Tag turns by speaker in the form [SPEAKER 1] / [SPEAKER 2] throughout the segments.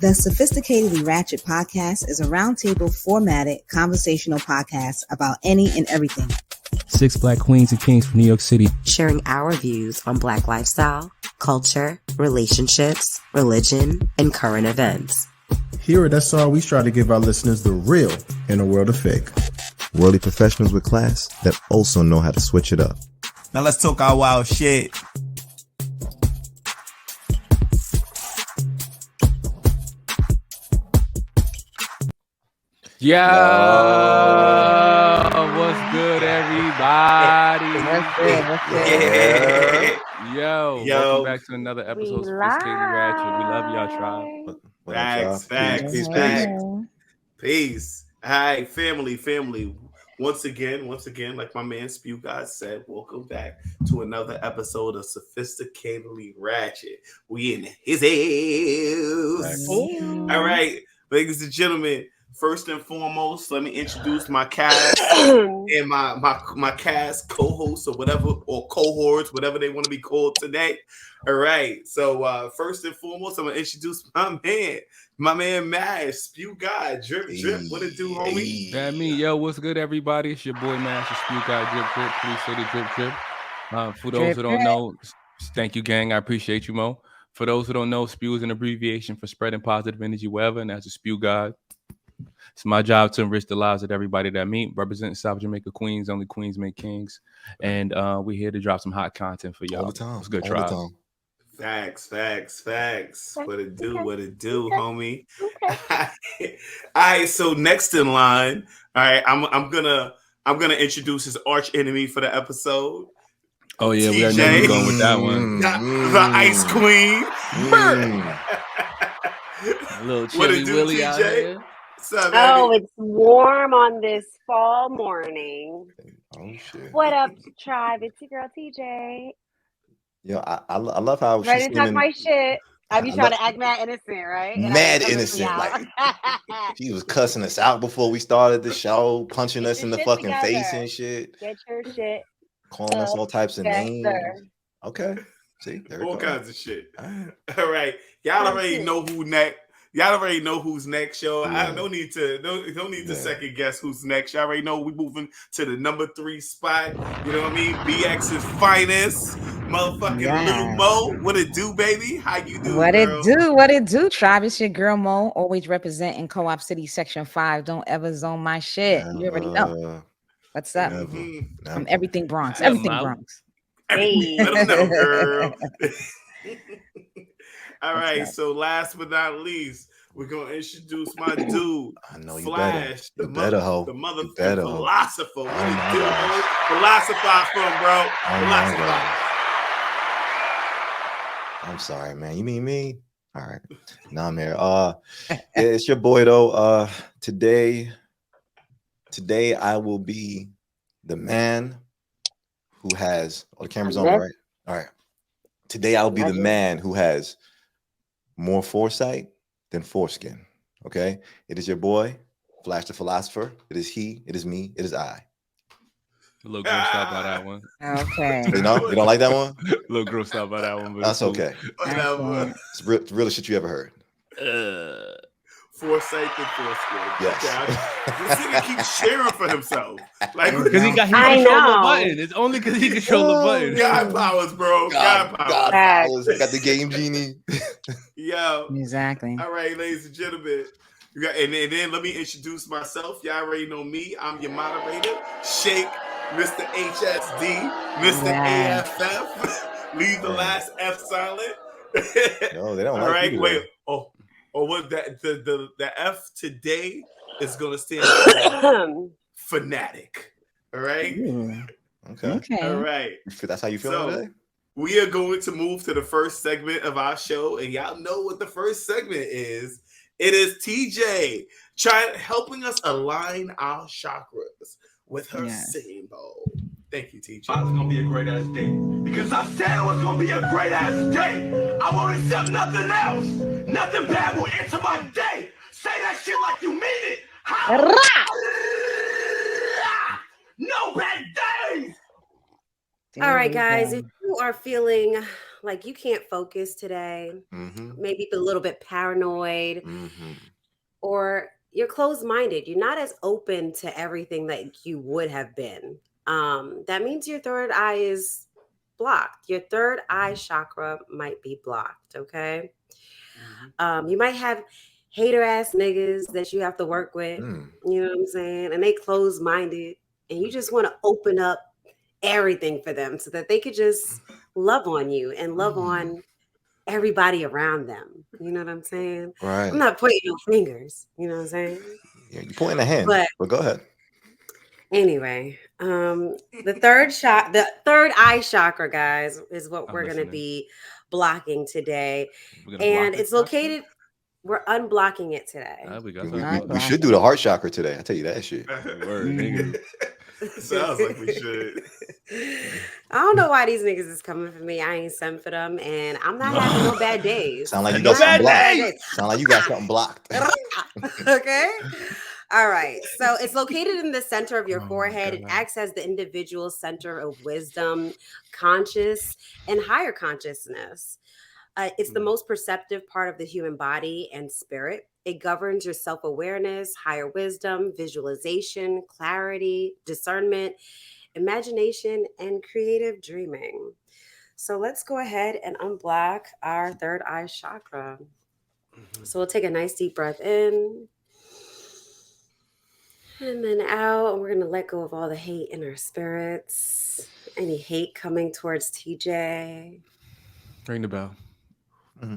[SPEAKER 1] The Sophisticatedly Ratchet Podcast is a roundtable formatted conversational podcast about any and everything.
[SPEAKER 2] 6 Black queens and kings from New York City,
[SPEAKER 3] sharing our views on Black lifestyle, culture, relationships, religion, and current events.
[SPEAKER 4] Here at SR, we try to give our listeners the real in a world of fake.
[SPEAKER 5] Worldly professionals with class that also know how to switch it up.
[SPEAKER 6] Now let's talk our wild shit.
[SPEAKER 2] Yo, what's good, everybody? Yo, welcome back to another episode of Sophisticatedly Ratchet. We love y'all, tribe.
[SPEAKER 6] Facts. Peace. Hi, family. Once again, like my man Spew God said, welcome back to another episode of Sophisticatedly Ratchet. We in his house. All right, ladies and gentlemen. First and foremost, let me introduce my cast and my cast co-hosts or whatever, or cohorts, whatever they want to be called today. All right. So first and foremost, I'm gonna introduce my man Mash, Spew God, drip. What it do, homie?
[SPEAKER 2] That me, yo, what's good, everybody? It's your boy Mash, Spew God, drip. Please say the drip. For those who don't know, thank you, gang. I appreciate you, Mo. For those who don't know, Spew is an abbreviation for spreading positive energy wherever, and that's a Spew God. It's my job to enrich the lives of everybody that I meet. Representing South Jamaica Queens, only queens make kings. And we're here to drop some hot content for y'all.
[SPEAKER 5] All the time.
[SPEAKER 2] It's good, tribe.
[SPEAKER 6] Facts. What it do, homie? Okay. All right, so next in line, all right, I'm gonna introduce his arch enemy for the episode.
[SPEAKER 2] Oh yeah, we already know where we're going with that one.
[SPEAKER 6] The Ice Queen.
[SPEAKER 2] A little chilly willy out here.
[SPEAKER 7] Oh, it's warm on this fall morning.
[SPEAKER 5] Oh shit!
[SPEAKER 7] What up, tribe? It's your girl TJ.
[SPEAKER 5] Yo, I love how she's
[SPEAKER 7] ready to talk my shit. I be trying to act mad innocent, right?
[SPEAKER 5] Mad innocent, like she was cussing us out before we started the show, punching us in the fucking face and shit.
[SPEAKER 7] Get your shit.
[SPEAKER 5] Calling us all types of names. Okay, see,
[SPEAKER 6] all kinds of shit. All right, y'all already know who next. Y'all already know who's next, yo. Yeah. I don't need to second guess who's next. Y'all already know we moving to the number 3 spot. You know what I mean? BX's finest, motherfucking Little Mo. What it do, baby? How you do?
[SPEAKER 1] What it do, tribe? It's your girl Mo, always representing Co-op City Section 5. Don't ever zone my shit. You already know. What's up? From everything Bronx. Everything Bronx.
[SPEAKER 6] Hey. Let them know, girl. All right, so last but not least, we're gonna introduce my dude.
[SPEAKER 5] I know you
[SPEAKER 6] Flash,
[SPEAKER 5] better. The
[SPEAKER 6] motherfucking philosopher. What you do, bro? Philosopher from, bro. Philosopher.
[SPEAKER 5] I'm sorry, man. You mean me? All right. Nah, man. It's your boy though. Today I will be the man who has the camera's on, right? All right. Today I'll be the man who has more foresight than foreskin. Okay, it is your boy, Flash the Philosopher. It is he. It is me. It is I.
[SPEAKER 2] A little grossed out by that one.
[SPEAKER 1] Okay.
[SPEAKER 5] You don't like that one?
[SPEAKER 2] A little grossed out by that one. But
[SPEAKER 5] that's okay. It's the realest shit you ever heard.
[SPEAKER 6] Foresight and foreskin.
[SPEAKER 5] Yes.
[SPEAKER 6] This nigga keeps sharing for himself. Like
[SPEAKER 2] because he control the button. It's only because he control the button.
[SPEAKER 6] God powers, bro. God powers.
[SPEAKER 5] God powers. Got the game genie.
[SPEAKER 6] Yo.
[SPEAKER 1] Exactly.
[SPEAKER 6] All right, ladies and gentlemen. And then let me introduce myself. Y'all already know me. I'm your moderator, Shake, Mr. HSD, Mr. AFF. Leave the last F silent.
[SPEAKER 5] No, they don't.
[SPEAKER 6] All right, wait. Or what the F today is gonna stand for fanatic. All right.
[SPEAKER 5] Okay.
[SPEAKER 6] All right.
[SPEAKER 5] That's how you feel today?
[SPEAKER 6] We are going to move to the first segment of our show, and y'all know what the first segment is. It is TJ helping us align our chakras with her singing bowl. Thank you, TJ. It's
[SPEAKER 8] gonna be a great ass day because I said it was gonna be a great ass day. I won't accept nothing else. Nothing bad will enter my day. Say that shit like you mean it. No bad days.
[SPEAKER 3] All right, guys, if you are feeling
[SPEAKER 7] like you can't focus today,
[SPEAKER 5] Mm-hmm.
[SPEAKER 7] maybe a little bit paranoid,
[SPEAKER 5] Mm-hmm.
[SPEAKER 7] or you're closed-minded. You're not as open to everything that you would have been. That means your third eye is blocked. Your third eye chakra might be blocked, okay? You might have hater ass niggas that you have to work with, you know what I'm saying? And they closed-minded, and you just want to open up everything for them so that they could just love on you and love on everybody around them. You know what I'm saying?
[SPEAKER 5] Right.
[SPEAKER 7] I'm not pointing no fingers. You know what I'm saying?
[SPEAKER 5] Yeah, you're pointing a hand, but go ahead.
[SPEAKER 7] Anyway, the third eye chakra, guys, is what we're going to be blocking today. And it's located, we're unblocking it today.
[SPEAKER 5] We should do the heart chakra today. I tell you that shit.
[SPEAKER 6] Sounds like we should.
[SPEAKER 7] I don't know why these niggas is coming for me. I ain't sent for them, and I'm not having no bad days.
[SPEAKER 5] Sound like you got something blocked. Sound like you got something blocked.
[SPEAKER 7] Okay. All right. So it's located in the center of your forehead. It acts as the individual's center of wisdom, conscious, and higher consciousness. It's the most perceptive part of the human body and spirit. It governs your self-awareness, higher wisdom, visualization, clarity, discernment, imagination, and creative dreaming. So let's go ahead and unblock our third eye chakra. So we'll take a nice deep breath in and then out. And we're going to let go of all the hate in our spirits. Any hate coming towards TJ.
[SPEAKER 2] Ring the bell.
[SPEAKER 5] Mm-hmm.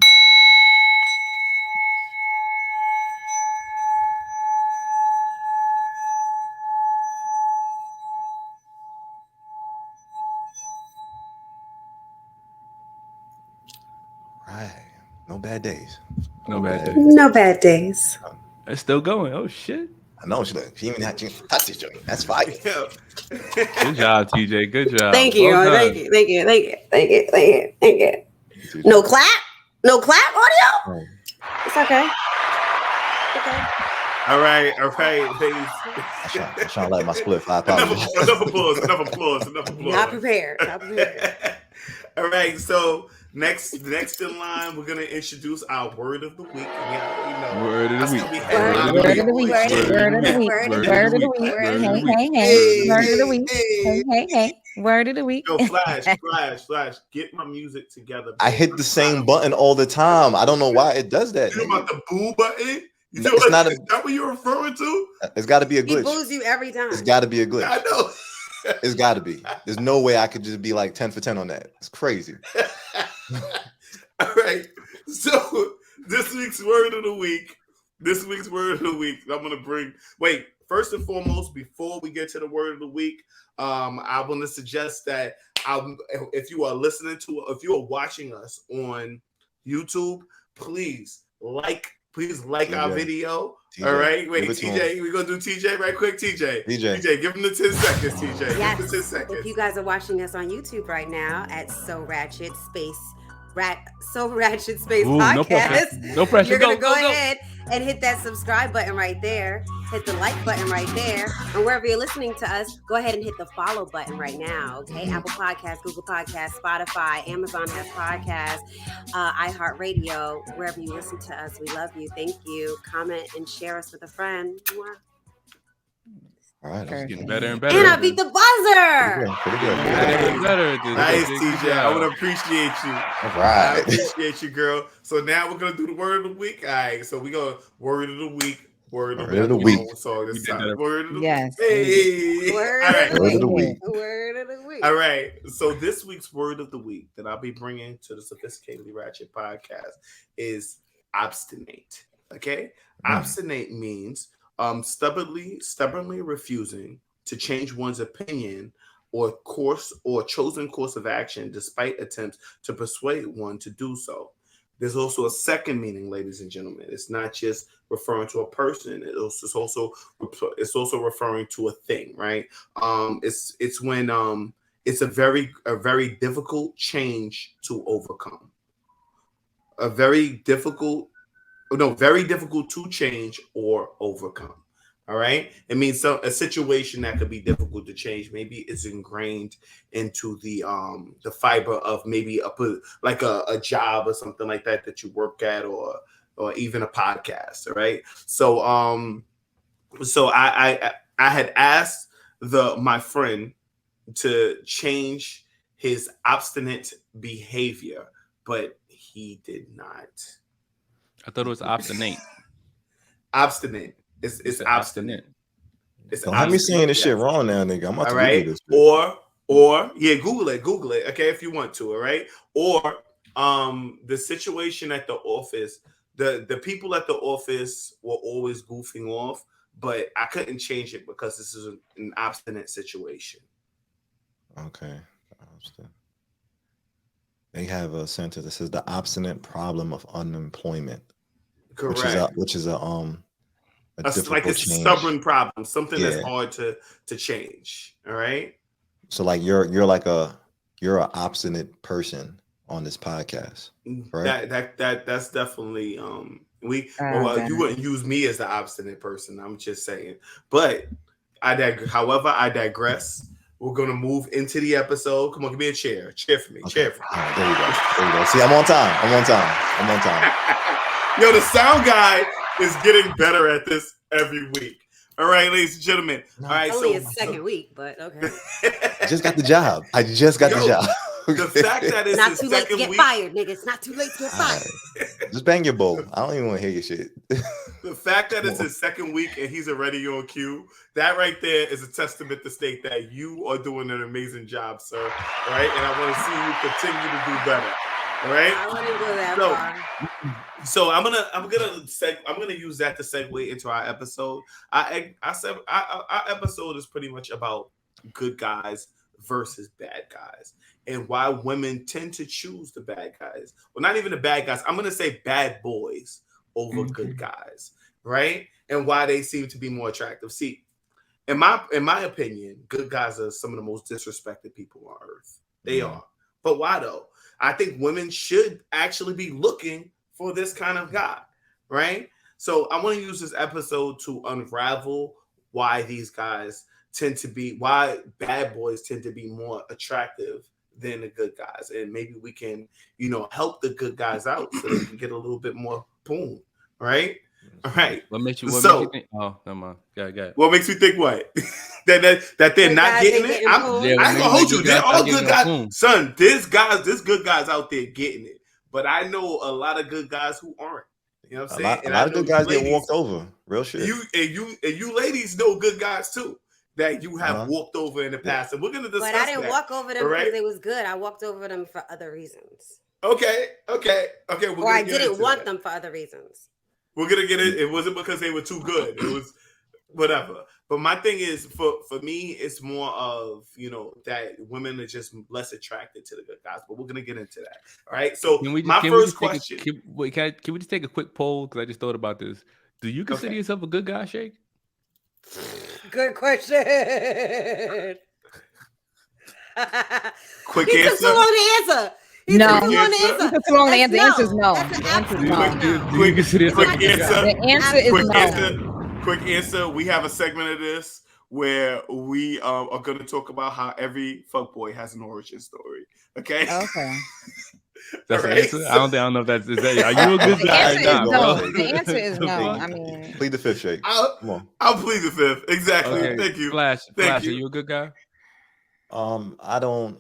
[SPEAKER 5] Right. No bad days.
[SPEAKER 2] No bad days.
[SPEAKER 7] No bad days.
[SPEAKER 2] It's still going. Oh shit.
[SPEAKER 5] I know she even had to touch this joint. That's fine.
[SPEAKER 2] Good job, TJ. Good job.
[SPEAKER 7] Thank you.
[SPEAKER 2] Well
[SPEAKER 7] Thank you. No clap? No clap audio? It's okay.
[SPEAKER 6] All right, ladies.
[SPEAKER 5] I'm trying to let my split fly.
[SPEAKER 6] Enough applause.
[SPEAKER 7] Not prepared.
[SPEAKER 6] All right, so next in line, we're gonna introduce our word of the week.
[SPEAKER 2] Word of the week.
[SPEAKER 1] Word of the week. Word of the week. Word of the week. Hey. Word of the week. Hey. Word of the week.
[SPEAKER 6] Yo, Flash. Get my music together.
[SPEAKER 5] I hit the same button all the time. I don't know why it does that.
[SPEAKER 6] You know about the boo button?
[SPEAKER 5] Is that
[SPEAKER 6] what you're referring to?
[SPEAKER 5] It's got to be a glitch.
[SPEAKER 7] He boos you every time.
[SPEAKER 5] It's got to be a glitch.
[SPEAKER 6] I know.
[SPEAKER 5] It's got to be. There's no way I could just be like 10 for 10 on that. It's crazy.
[SPEAKER 6] All right. So this week's word of the week. I'm gonna bring. Wait. First and foremost, before we get to the word of the week, I want to suggest that if you are watching us on YouTube, please like our video. TJ, all right, wait, TJ, we're gonna do TJ right quick. TJ, give him the 10 seconds. TJ,
[SPEAKER 7] yes.
[SPEAKER 6] Give him the 10 seconds.
[SPEAKER 7] If you guys are watching us on YouTube right now at So Ratchet Podcast.
[SPEAKER 2] No pressure.
[SPEAKER 7] You're gonna go ahead and hit that subscribe button right there. Hit the like button right there. And wherever you're listening to us, go ahead and hit the follow button right now. Okay. Apple Podcasts, Google Podcasts, Spotify, Amazon has podcasts, iHeartRadio. Wherever you listen to us, we love you. Thank you. Comment and share us with a friend.
[SPEAKER 5] All right,
[SPEAKER 2] getting better and better.
[SPEAKER 7] And I beat the buzzer.
[SPEAKER 5] Pretty good.
[SPEAKER 2] Better.
[SPEAKER 6] Nice, TJ. I would appreciate you.
[SPEAKER 5] All right.
[SPEAKER 6] I appreciate you, girl. So now we're gonna do the word of the week. All right. So we go word of the week. Word of the week. So this time, word of the week. Hey.
[SPEAKER 5] Word of the week.
[SPEAKER 7] Word of the week.
[SPEAKER 6] All right. So this week's word of the week that I'll be bringing to the Sophisticatedly Ratchet Podcast is obstinate. Okay. Obstinate means stubbornly refusing to change one's opinion or chosen course of action despite attempts to persuade one to do so. There's also a second meaning, ladies and gentlemen. It's not just referring to a person. It's also referring to a thing, right? It's when it's a very difficult change to overcome. Very difficult to change or overcome. All right. It means a situation that could be difficult to change. Maybe it's ingrained into the fiber of maybe a job or something like that you work at, or even a podcast. All right. So I had asked my friend to change his obstinate behavior, but he did not.
[SPEAKER 2] I thought it was obstinate.
[SPEAKER 6] Obstinate. It's obstinate.
[SPEAKER 5] Don't have me saying this shit wrong now, nigga. I'm about to Google this.
[SPEAKER 6] Or Google it. Okay, if you want to. All right. Or the situation at the office. The people at the office were always goofing off, but I couldn't change it because this is an obstinate situation.
[SPEAKER 5] Okay. They have a sentence that says the obstinate problem of unemployment.
[SPEAKER 6] Correct.
[SPEAKER 5] Which is a
[SPEAKER 6] like a stubborn problem, something that's hard to change. All right.
[SPEAKER 5] So like you're an obstinate person on this podcast, right?
[SPEAKER 6] That's definitely you wouldn't use me as the obstinate person. I'm just saying, but I digress. We're gonna move into the episode. Come on, give me a chair. Cheer for me.
[SPEAKER 5] Okay.
[SPEAKER 6] Cheer for me.
[SPEAKER 5] All right, there you go. See, I'm on time.
[SPEAKER 6] Yo, the sound guy is getting better at this every week. All right, ladies and gentlemen. All right,
[SPEAKER 7] only his second week, but okay.
[SPEAKER 5] I just got the job. The job.
[SPEAKER 6] The fact that it's
[SPEAKER 7] not too late to get fired, nigga. It's not too late to get fired.
[SPEAKER 5] Right. Just bang your bowl. I don't even want to hear your shit.
[SPEAKER 6] The fact that it's his second week and he's already on cue, that right there is a testament to state that you are doing an amazing job, sir. All right, and I want to see you continue to do better. All right.
[SPEAKER 7] I wouldn't go that far.
[SPEAKER 6] So I'm gonna use that to segue into our episode. I said our episode is pretty much about good guys versus bad guys, and why women tend to choose the bad guys. Well, not even the bad guys. I'm gonna say bad boys over good guys, right? And why they seem to be more attractive. See, in my opinion, good guys are some of the most disrespected people on earth. They are. But why though? I think women should actually be looking for this kind of guy, right? So I want to use this episode to unravel why why bad boys tend to be more attractive than the good guys. And maybe we can, help the good guys out so they can get a little bit more boom, right? All right.
[SPEAKER 2] What makes you think? Oh, never mind. Go.
[SPEAKER 6] What makes you think what? that they're not getting it? I'm gonna hold you. They're all good guys. Son, there's good guys out there getting it. But I know a lot of good guys who aren't. You know what I'm saying?
[SPEAKER 5] A lot of good guys get walked over. Real shit.
[SPEAKER 6] You ladies know good guys too that you have walked over in the past, and we're gonna discuss.
[SPEAKER 7] But I didn't walk over them because they was good. I walked over them for other reasons.
[SPEAKER 6] Okay.
[SPEAKER 7] Or I didn't want them for other reasons.
[SPEAKER 6] We're gonna get it. It wasn't because they were too good. It was whatever. But my thing is, for me, it's more of that women are just less attracted to the good guys. But we're gonna get into that. All right. So can we
[SPEAKER 2] just take a quick poll? Because I just thought about this. Do you consider yourself a good guy, Shake?
[SPEAKER 7] Good question.
[SPEAKER 6] Quick
[SPEAKER 7] he
[SPEAKER 6] answer.
[SPEAKER 7] Took too long to answer.
[SPEAKER 1] No.
[SPEAKER 7] Too long to answer.
[SPEAKER 1] Too long to answer. The answer is no.
[SPEAKER 6] Quick answer.
[SPEAKER 1] The answer is no.
[SPEAKER 6] Quick answer. We have a segment of this where we are going to talk about how every fuckboy has an origin story. Okay.
[SPEAKER 2] That's the answer. I don't know if that's. Are you a good guy or not, bro?
[SPEAKER 1] The answer is no. I mean,
[SPEAKER 5] plead the fifth, Shake.
[SPEAKER 6] Come on. I'll plead the fifth. Exactly.
[SPEAKER 2] Okay.
[SPEAKER 6] Thank you.
[SPEAKER 2] Flash. Are you a good guy?
[SPEAKER 5] I don't.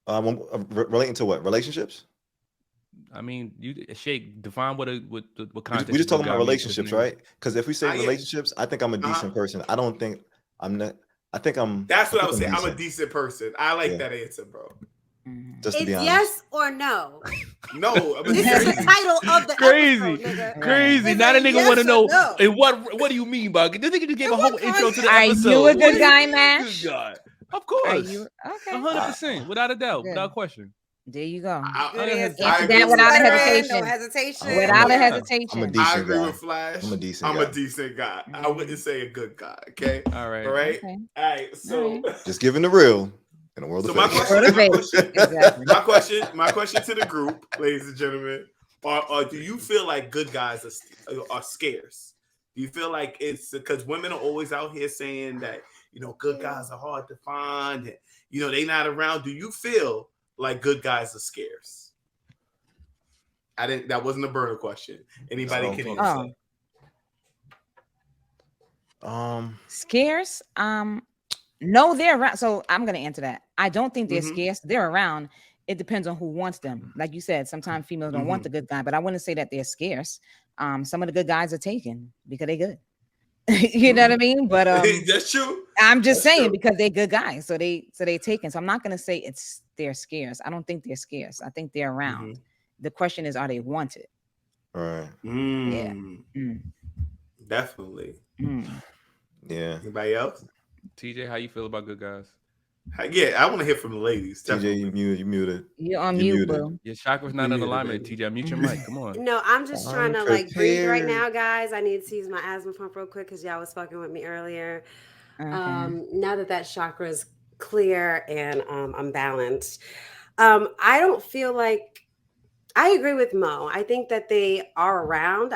[SPEAKER 5] Relating to what? Relationships?
[SPEAKER 2] I mean, Shake, define what context.
[SPEAKER 5] We just talking about relationships, right? Because if we say relationships, I think I'm a decent person. I don't think I'm not. I think I'm.
[SPEAKER 6] That's what I was saying. I'm a decent person. I like that answer, bro.
[SPEAKER 5] Just to be honest.
[SPEAKER 7] Yes or no?
[SPEAKER 6] No.
[SPEAKER 7] This is the title of the episode, nigga.
[SPEAKER 2] Crazy. Now the nigga want to know. No. And what do you mean, bro? This nigga just gave a whole intro to the episode.
[SPEAKER 1] Are you a good guy, Mash?
[SPEAKER 2] Good guy. Of course.
[SPEAKER 1] Are you? Okay.
[SPEAKER 2] 100%. Without a doubt. Without question.
[SPEAKER 1] There you go.
[SPEAKER 7] That
[SPEAKER 1] without a hesitation.
[SPEAKER 7] No hesitation.
[SPEAKER 1] Without a hesitation.
[SPEAKER 5] I'm a decent
[SPEAKER 6] I agree
[SPEAKER 5] guy.
[SPEAKER 6] with Flash.
[SPEAKER 5] I'm a decent guy.
[SPEAKER 6] I wouldn't say a good guy. Okay.
[SPEAKER 2] All right.
[SPEAKER 1] Okay.
[SPEAKER 6] All right. So
[SPEAKER 5] just giving the real in the world of
[SPEAKER 6] my
[SPEAKER 5] fake.
[SPEAKER 6] my question to the group, ladies and gentlemen, do you feel like good guys are scarce? Do you feel like it's because women are always out here saying that, you know, good guys are hard to find and, you know, they not around. Do you feel like good guys are scarce? That wasn't a burner question. Anybody can answer.
[SPEAKER 1] Scarce? No, they're around. So I'm gonna answer that. I don't think they're scarce. They're around. It depends on who wants them. Like you said, sometimes females don't want the good guy, but I wouldn't say that they're scarce. Some of the good guys are taken because they're good. You know what I mean? But
[SPEAKER 6] that's true.
[SPEAKER 1] I'm just saying because they're good guys, so they taken. So I'm not gonna say they're scarce. I don't think they're scarce. I think they're around. The question is, are they wanted?
[SPEAKER 5] All right.
[SPEAKER 1] Yeah.
[SPEAKER 6] Definitely.
[SPEAKER 5] Yeah.
[SPEAKER 6] Anybody else?
[SPEAKER 2] TJ, how you feel about good guys?
[SPEAKER 6] Yeah, I want to hear from the ladies.
[SPEAKER 5] TJ, you muted.
[SPEAKER 1] You're on mute, bro.
[SPEAKER 2] Your chakra's not in alignment, TJ. Mute your mic. Come on.
[SPEAKER 7] No, I'm just trying to like breathe right now, guys. I need to use my asthma pump real quick because y'all was fucking with me earlier.
[SPEAKER 1] Okay.
[SPEAKER 7] Now that chakra is clear and I'm balanced, I don't feel like I agree with Mo. I think that they are around.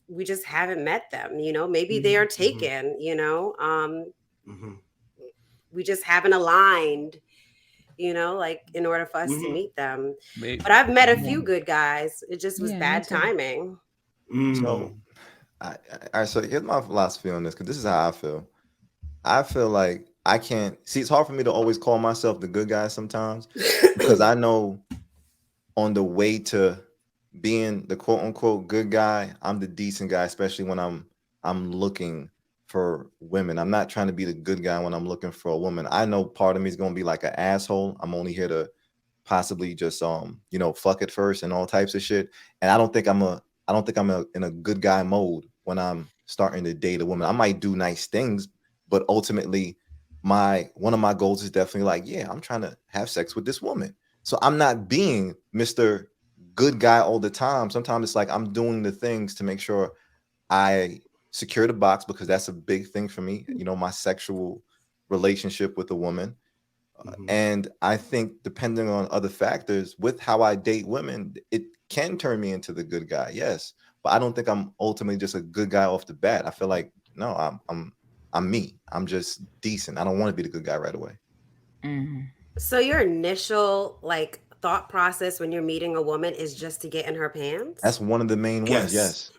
[SPEAKER 7] We just haven't met them. You know, maybe they are taken. You know, we just haven't aligned. You know, like in order for us to meet them. Maybe. But I've met a few good guys. It just was bad timing.
[SPEAKER 5] So, all right. So here's my philosophy on this, because this is how I feel. I feel like I can't see. It's hard for me to always call myself the good guy sometimes, because I know on the way to being the quote unquote good guy, I'm the decent guy, especially when I'm looking for women. I'm not trying to be the good guy when I'm looking for a woman. I know part of me is going to be like an asshole. I'm only here to possibly just you know, fuck it first and all types of shit. And I don't think I'm in a good guy mode when I'm starting to date a woman. I might do nice things, but ultimately one of my goals is definitely like, yeah, I'm trying to have sex with this woman. So I'm not being Mr. good guy all the time. Sometimes it's like I'm doing the things to make sure I secure the box, because that's a big thing for me, you know, my sexual relationship with a woman. And I think depending on other factors with how I date women, it can turn me into the good guy. Yes. But I don't think I'm ultimately just a good guy off the bat. I feel like, no, I'm me. I'm just decent. I don't want to be the good guy right away.
[SPEAKER 7] So your initial like thought process when you're meeting a woman is just to get in her pants?
[SPEAKER 5] That's one of the main ones. Yes.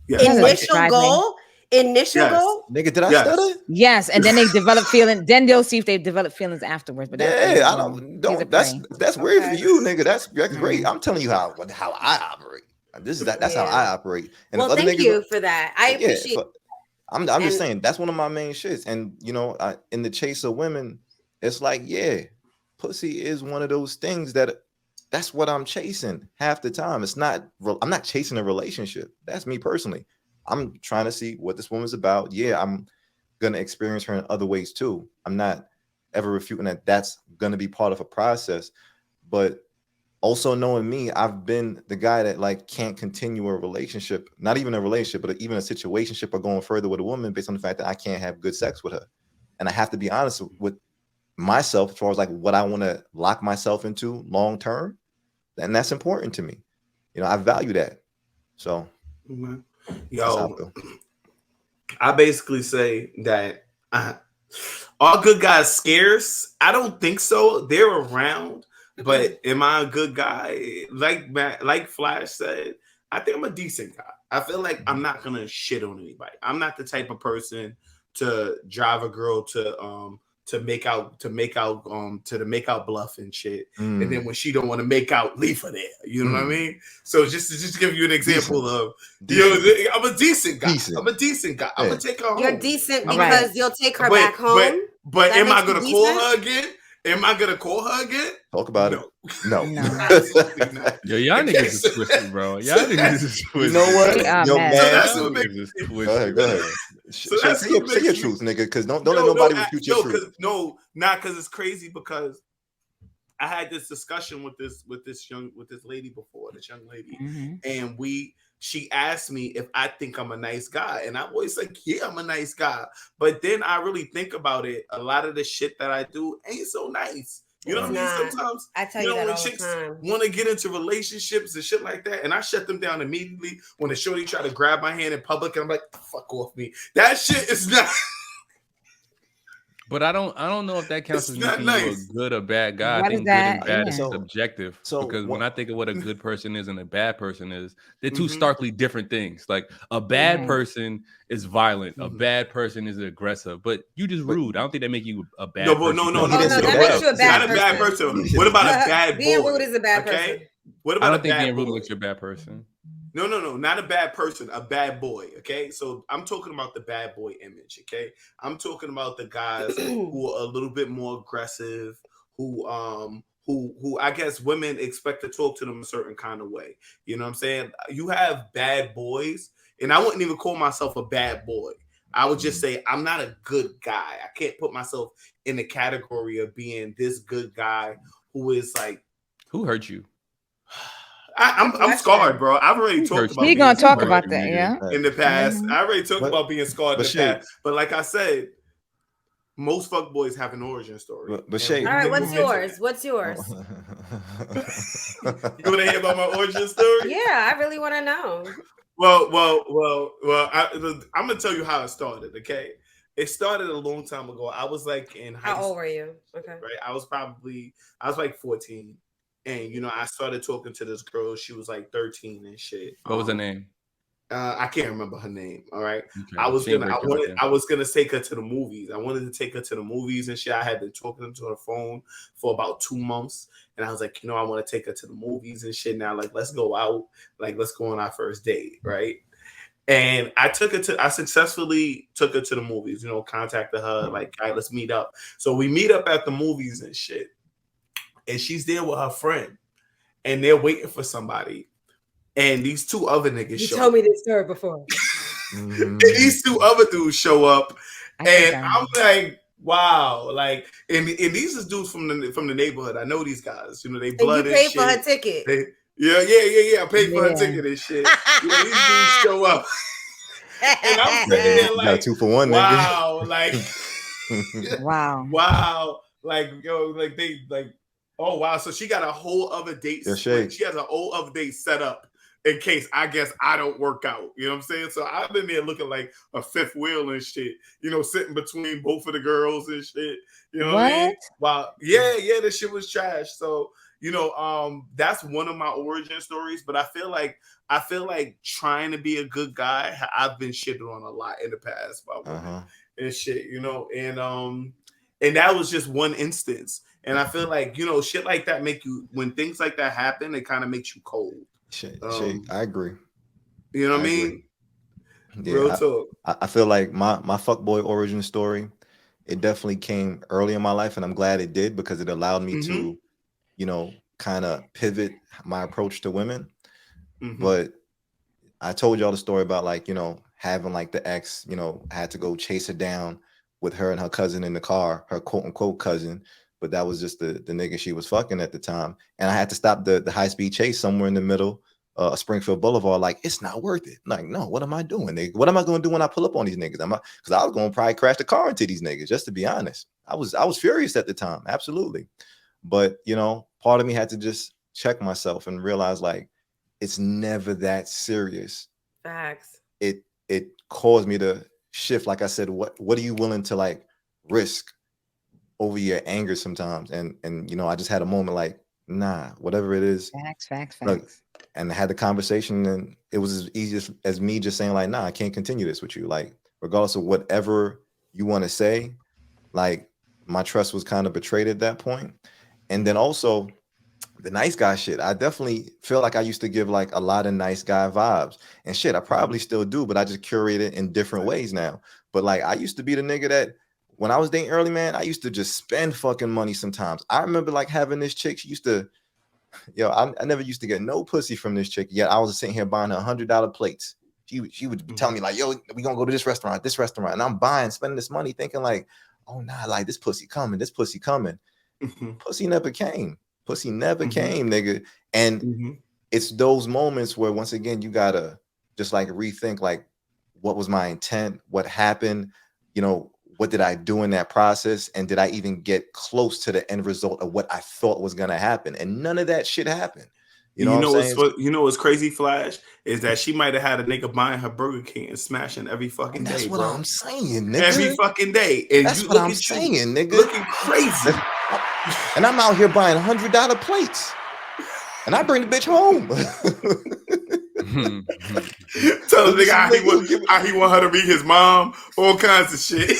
[SPEAKER 7] Initial goal? Initial goal?
[SPEAKER 5] Nigga, did I stutter?
[SPEAKER 1] Yes, and then they develop feelings. Then they'll see if they develop feelings afterwards. But
[SPEAKER 5] that's weird for you, nigga. That's great. I'm telling you how I operate. That's how I operate. And
[SPEAKER 7] well, thank you for that. I appreciate.
[SPEAKER 5] I'm just saying that's one of my main shits. And you know, in the chase of women, it's like, yeah, pussy is one of those things that's what I'm chasing half the time. I'm not chasing a relationship. That's me personally. I'm trying to see what this woman's about. Yeah, I'm going to experience her in other ways too. I'm not ever refuting that that's going to be part of a process. But also knowing me, I've been the guy that like can't continue a relationship, not even a relationship, but even a situationship or going further with a woman based on the fact that I can't have good sex with her. And I have to be honest with myself as far as like what I want to lock myself into long term. And that's important to me. You know, I value that. So,
[SPEAKER 6] yo, I basically say that are good guys scarce? I don't think so. They're around, but am I a good guy? Like Flash said, I think I'm a decent guy. I feel like I'm not gonna shit on anybody. I'm not the type of person to drive a girl to the make out bluff and shit. And then when she don't want to make out, leave her there. You know what I mean? So just to give you an example of, I'm a decent guy. I'm a decent guy. I'm gonna take her home.
[SPEAKER 7] You're decent because you'll take her back home.
[SPEAKER 6] But am I gonna call her again? Am I gonna call her again?
[SPEAKER 5] Talk about it. No.
[SPEAKER 2] Yo, y'all niggas is twisted, bro. Y'all niggas is twisted.
[SPEAKER 5] You know what? Yo, man.
[SPEAKER 2] Go ahead.
[SPEAKER 5] Say your truth, nigga, because don't let nobody refute your truth.
[SPEAKER 6] Because it's crazy, because I had this discussion with this lady before, this young lady, and she asked me if I think I'm a nice guy, and I'm always like, yeah, I'm a nice guy. But then I really think about it. A lot of the shit that I do ain't so nice. You know what I mean? Sometimes
[SPEAKER 7] I tell you that
[SPEAKER 6] when
[SPEAKER 7] all the
[SPEAKER 6] chicks
[SPEAKER 7] time.
[SPEAKER 6] want to get into relationships and shit like that, and I shut them down immediately when a shorty try to grab my hand in public, and I'm like, fuck off me. That shit is not.
[SPEAKER 2] But I don't know if that counts as making
[SPEAKER 6] nice.
[SPEAKER 2] you a good or bad guy.
[SPEAKER 1] What
[SPEAKER 2] I think
[SPEAKER 1] is
[SPEAKER 2] good and
[SPEAKER 1] that?
[SPEAKER 2] bad
[SPEAKER 1] Yeah.
[SPEAKER 2] is subjective. Because when I think of what a good person is and a bad person is, they're two
[SPEAKER 6] Mhm.
[SPEAKER 2] starkly different things. Like a bad
[SPEAKER 1] Mhm.
[SPEAKER 2] person is violent, a
[SPEAKER 6] Mhm.
[SPEAKER 2] bad person is aggressive. But you just rude. I don't think that make you a bad
[SPEAKER 6] No,
[SPEAKER 2] person.
[SPEAKER 6] no,
[SPEAKER 7] Oh, no, that makes you a bad
[SPEAKER 6] Not a bad person.
[SPEAKER 5] person.
[SPEAKER 6] What about a bad boy?
[SPEAKER 7] Being rude is a bad
[SPEAKER 6] Okay?
[SPEAKER 7] person.
[SPEAKER 6] What
[SPEAKER 2] I
[SPEAKER 6] about a
[SPEAKER 2] don't think
[SPEAKER 6] bad
[SPEAKER 2] being rude
[SPEAKER 6] boy?
[SPEAKER 2] makes you a bad person.
[SPEAKER 6] No, not a bad person, a bad boy. Okay, so I'm talking about the bad boy image. Okay, I'm talking about the guys who are a little bit more aggressive, who I guess women expect to talk to them a certain kind of way. You know what I'm saying? You have bad boys, and I wouldn't even call myself a bad boy. I would just say I'm not a good guy. I can't put myself in the category of being this good guy who is like.
[SPEAKER 2] Who hurt you?
[SPEAKER 6] I'm scarred, bro. I've already talked about.
[SPEAKER 1] He gonna talk about that, yeah.
[SPEAKER 6] In the past,
[SPEAKER 1] Mhm.
[SPEAKER 6] I already talked about being scarred in the
[SPEAKER 5] Shay,
[SPEAKER 6] past. But like I said, most fuckboys have an origin story.
[SPEAKER 5] But Shay,
[SPEAKER 7] All right, what's yours? What's yours?
[SPEAKER 6] You want to hear about my origin story?
[SPEAKER 7] Yeah, I really want to know.
[SPEAKER 6] Well. I'm gonna tell you how it started. Okay, it started a long time ago. I was like in high school.
[SPEAKER 7] How old were you? Okay,
[SPEAKER 6] right. I was like 14. And I started talking to this girl. She was like 13 and shit.
[SPEAKER 2] What was her name?
[SPEAKER 6] I can't remember her name. All right.
[SPEAKER 2] Okay.
[SPEAKER 6] I was gonna take her to the movies. I wanted to take her to the movies and shit. I had been talking to her phone for about 2 months, and I was like, I want to take her to the movies and shit. Now, like, let's go out. Like, let's go on our first date, right? And I successfully took her to the movies. Contacted her like, all right, let's meet up. So we meet up at the movies and shit. And she's there with her friend, and they're waiting for somebody. And these two other niggas show up.
[SPEAKER 7] You told me this story before.
[SPEAKER 6] And these two other dudes show up, and I'm like, wow, like, and these is dudes from the neighborhood. I know these guys. They blood and
[SPEAKER 7] you paid
[SPEAKER 6] shit.
[SPEAKER 7] for her ticket.
[SPEAKER 6] Yeah. I paid for her ticket and shit. These dudes show up, and I'm sitting there like,
[SPEAKER 5] got 2 for 1,
[SPEAKER 6] wow,
[SPEAKER 5] nigga.
[SPEAKER 6] like,
[SPEAKER 1] wow,
[SPEAKER 6] like, yo, like they like. Oh wow! So she got a whole other date. She has a whole other date set up in case I guess I don't work out. You know what I'm saying? So I've been there looking like a fifth wheel and shit. Sitting between both of the girls and shit. You know what I mean? Wow. Yeah. This shit was trash. So that's one of my origin stories. But I feel like trying to be a good guy, I've been shitted on a lot in the past by women and shit. And that was just one instance. And I feel like, shit like that when things like that happen, it kind of makes you cold.
[SPEAKER 5] Shit, I agree.
[SPEAKER 6] You know what I mean?
[SPEAKER 5] Yeah,
[SPEAKER 6] Real talk.
[SPEAKER 5] I feel like my fuckboy origin story, it definitely came early in my life, and I'm glad it did because it allowed me to, kind of pivot my approach to women. But I told y'all the story about like, having like the ex, had to go chase her down with her and her cousin in the car, her quote unquote cousin. But that was just the nigga she was fucking at the time. And I had to stop the high-speed chase somewhere in the middle of Springfield Boulevard. Like, it's not worth it. Like, no, what am I doing? Nigga? What am I going to do when I pull up on these niggas? Because I was going to probably crash the car into these niggas, just to be honest. I was furious at the time. Absolutely. But, part of me had to just check myself and realize, like, it's never that serious.
[SPEAKER 7] Facts.
[SPEAKER 5] It caused me to shift. Like I said, what are you willing to, like, risk over your anger sometimes? And I just had a moment like, nah, whatever it is.
[SPEAKER 1] Facts.
[SPEAKER 5] Look, and I had the conversation, and it was as easy as me just saying like, nah, I can't continue this with you. Like, regardless of whatever you want to say, like, my trust was kind of betrayed at that point. And then also the nice guy shit. I definitely feel like I used to give like a lot of nice guy vibes and shit. I probably still do, but I just curate it in different ways now. But like, I used to be the nigga that when I was dating early, man, I used to just spend fucking money sometimes. I remember like having this chick, she used to, I never used to get no pussy from this chick, yet I was sitting here buying her $100 plates. She would tell me like, yo, we gonna go to this restaurant. And I'm spending this money thinking like, oh nah, like this pussy coming. Pussy never came. Came, nigga. And it's those moments where once again, you gotta just like rethink like, what was my intent? What happened? what did I do in that process? And did I even get close to the end result of what I thought was going to happen? And none of that shit happened. You know what I'm saying?
[SPEAKER 6] What's crazy, Flash, is that she might have had a nigga buying her Burger King and smashing every fucking day, bro.
[SPEAKER 5] That's what I'm saying, nigga.
[SPEAKER 6] Every fucking day. And
[SPEAKER 5] that's what I'm saying, nigga.
[SPEAKER 6] Looking crazy.
[SPEAKER 5] And I'm out here buying $100 plates. And I bring the bitch home.
[SPEAKER 6] Tell the nigga how he want her to be his mom, all kinds of shit.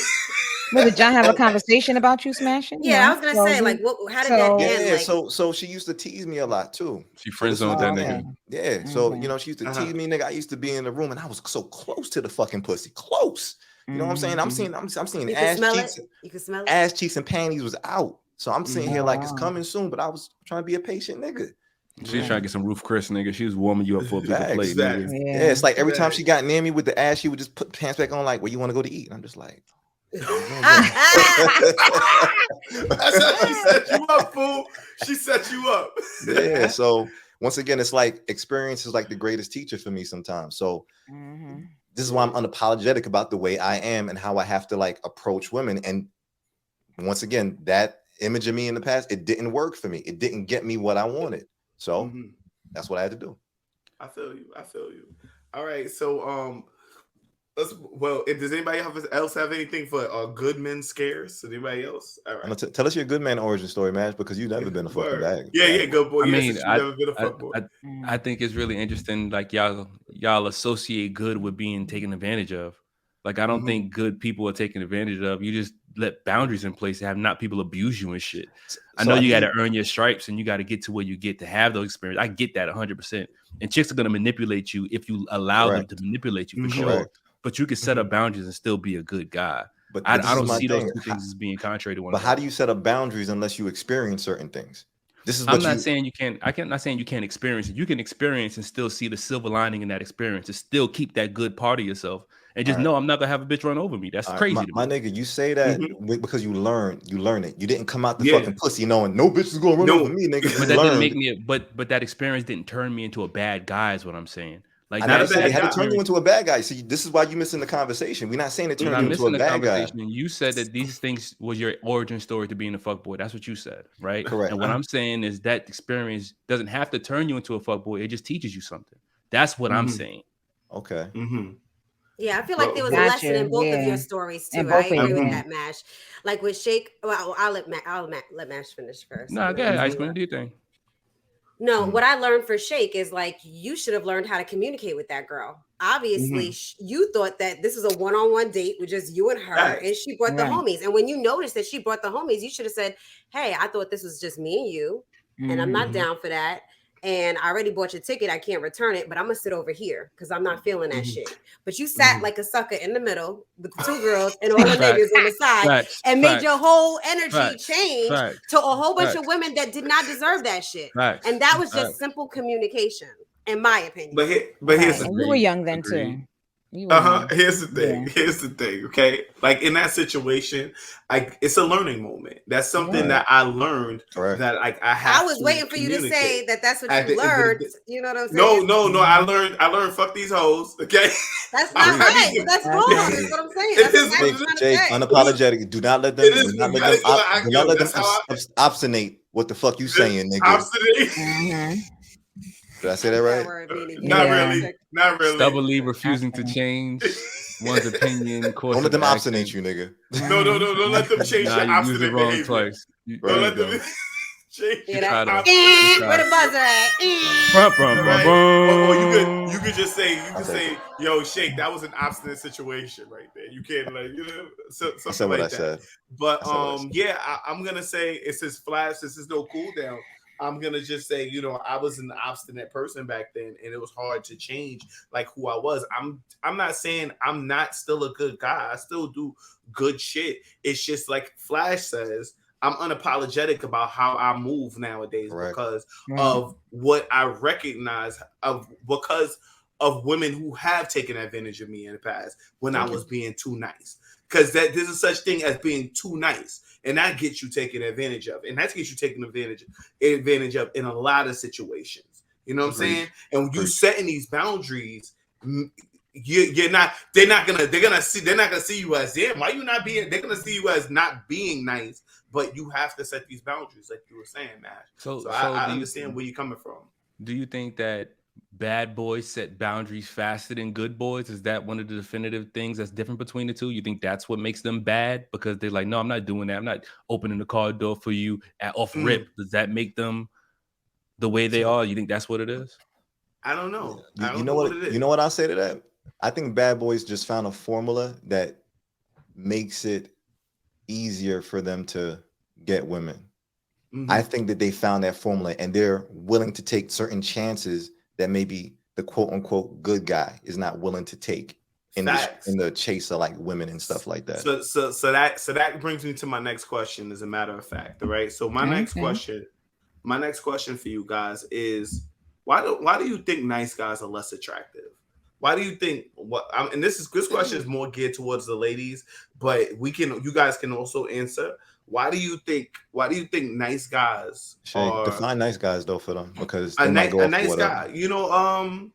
[SPEAKER 1] Well, did y'all have a conversation about you smashing?
[SPEAKER 7] Yeah, I was gonna say, like, how did that end?
[SPEAKER 5] Yeah, so she used to tease me a lot too.
[SPEAKER 2] She friend zoned that nigga.
[SPEAKER 5] Yeah, so you know, she used to tease me, nigga. I used to be in the room and I was so close to the fucking pussy, close. You know what I'm saying? I'm seeing
[SPEAKER 7] you
[SPEAKER 5] ass cheeks.
[SPEAKER 7] You can smell it.
[SPEAKER 5] Ass cheeks and panties was out. So I'm sitting here like it's coming soon, but I was trying to be a patient nigga.
[SPEAKER 2] She's trying to get some Roof Chris, nigga. She was warming you up for a piece of plate, nigga.
[SPEAKER 5] Yeah, it's like every time she got near me with the ass, she would just put the pants back on, like, where you want to go to eat? And I'm just like,
[SPEAKER 6] that's how she set you up, fool. She set you up.
[SPEAKER 5] Yeah. So once again, it's like experience is like the greatest teacher for me sometimes. So this is why I'm unapologetic about the way I am and how I have to like approach women. And once again, that image of me in the past, it didn't work for me. It didn't get me what I wanted. So that's what I had to do.
[SPEAKER 6] I feel you. All right. So does anybody else have anything for good men scares? Anybody else? All right.
[SPEAKER 5] Tell us your good man origin story, man, because you've never been a fucking bag.
[SPEAKER 6] Yeah, good boy.
[SPEAKER 2] I mean,
[SPEAKER 6] never been a fuck boy.
[SPEAKER 2] I think it's really interesting. Like y'all associate good with being taken advantage of. Like I don't think good people are taken advantage of. You just let boundaries in place to have not people abuse you and shit. I know you got to earn your stripes and you got to get to where you get to have those experiences. I get that 100%. And chicks are going to manipulate you if you allow them to manipulate you for sure. But you can set up boundaries and still be a good guy. But I don't see those two things as being contrary to one another.
[SPEAKER 5] But how do you set up boundaries unless you experience certain things? This is what
[SPEAKER 2] I'm not saying you can't. I'm not saying you can't experience it. You can experience and still see the silver lining in that experience and still keep that good part of yourself. And just know I'm not gonna have a bitch run over me. That's crazy.
[SPEAKER 5] My nigga, you say that because you learn it. You didn't come out the fucking pussy knowing no bitch is gonna run over me, nigga.
[SPEAKER 2] But that didn't make me. But that experience didn't turn me into a bad guy. Is what I'm saying. Like
[SPEAKER 5] I said, it had to turn you into a bad guy. See, this is why you're missing the conversation. We're not saying it turned you into a bad guy.
[SPEAKER 2] You said that these things was your origin story to being a fuckboy. That's what you said, right?
[SPEAKER 5] Correct.
[SPEAKER 2] And what I'm saying is that experience doesn't have to turn you into a fuckboy. It just teaches you something. That's what I'm saying.
[SPEAKER 5] Okay.
[SPEAKER 7] Yeah, I feel like there was a lesson in both of your stories too. I agree with that, Mash. Like with Shake, well, I'll let Mash finish first.
[SPEAKER 2] No, go ahead, Iceman. Do your thing.
[SPEAKER 7] No, what I learned for Shake is like you should have learned how to communicate with that girl. Obviously, you thought that this was a one-on-one date with just you and her, and she brought the homies. And when you noticed that she brought the homies, you should have said, "Hey, I thought this was just me and you, and I'm not down for that. And I already bought your ticket. I can't return it, but I'm gonna sit over here because I'm not feeling that shit." But you sat like a sucker in the middle with the two girls and all the niggas on the side and made your whole energy change to a whole bunch of women that did not deserve that shit. And that was just simple communication, in my opinion.
[SPEAKER 6] But here's the thing.
[SPEAKER 1] You were young then too.
[SPEAKER 6] Here's the thing. Here's the thing. Okay, like in that situation, it's a learning moment. That's something that I learned. That like I
[SPEAKER 7] was waiting for you to say that. That's what you learned. You know what I'm saying?
[SPEAKER 6] No. I learned. Fuck these hoes. Okay.
[SPEAKER 7] That's not right. That's wrong. That's what I'm saying. That's what
[SPEAKER 5] Jake, unapologetic. Do not let them. Do not let them obstinate. What the fuck you saying, nigga?
[SPEAKER 6] Obstinate.
[SPEAKER 5] Did I say that right?
[SPEAKER 6] Not really.
[SPEAKER 2] Stubbornly refusing to change one's opinion.
[SPEAKER 5] Don't let them obstinate you, nigga.
[SPEAKER 6] No. Don't let them change your obstinate behavior.
[SPEAKER 2] Twice.
[SPEAKER 6] Don't let them change.
[SPEAKER 7] Where the buzzer at?
[SPEAKER 6] Or you could just say, yo, Shake, that was an obstinate situation right there. You can't something like that. Said. But I'm gonna say it's his flash. This is no cool down. I'm gonna just say, I was an obstinate person back then, and it was hard to change like who I was. I'm not saying I'm not still a good guy. I still do good shit. It's just like Flash says, I'm unapologetic about how I move nowadays because of what I recognize because of women who have taken advantage of me in the past when I was being too nice. Because there's a such thing as being too nice. And that gets you taken advantage of. And that gets you taken advantage of in a lot of situations. You know what I'm saying? And when you setting these boundaries, They're not gonna see you as, damn, why you not being, they're gonna see you as not being nice, but you have to set these boundaries like you were saying, Mash. So I understand where you're coming from.
[SPEAKER 2] Do you think that bad boys set boundaries faster than good boys? Is that one of the definitive things that's different between the two? You think that's what makes them bad? Because they're like, no, I'm not doing that. I'm not opening the car door for you off rip. Does that make them the way they are? You think that's what it is?
[SPEAKER 6] I don't know.
[SPEAKER 5] You know what it is. You know what I'll say to that? I think bad boys just found a formula that makes it easier for them to get women. I think that they found that formula and they're willing to take certain chances that maybe the quote unquote good guy is not willing to take in the chase of like women and stuff like that.
[SPEAKER 6] So that brings me to my next question, as a matter of fact. All right. So my next question for you guys is, why do you think nice guys are less attractive? Why do you think this question is more geared towards the ladies, but you guys can also answer. Why do you think nice guys are...
[SPEAKER 5] Define nice guys though for them, because
[SPEAKER 6] a nice guy, you know,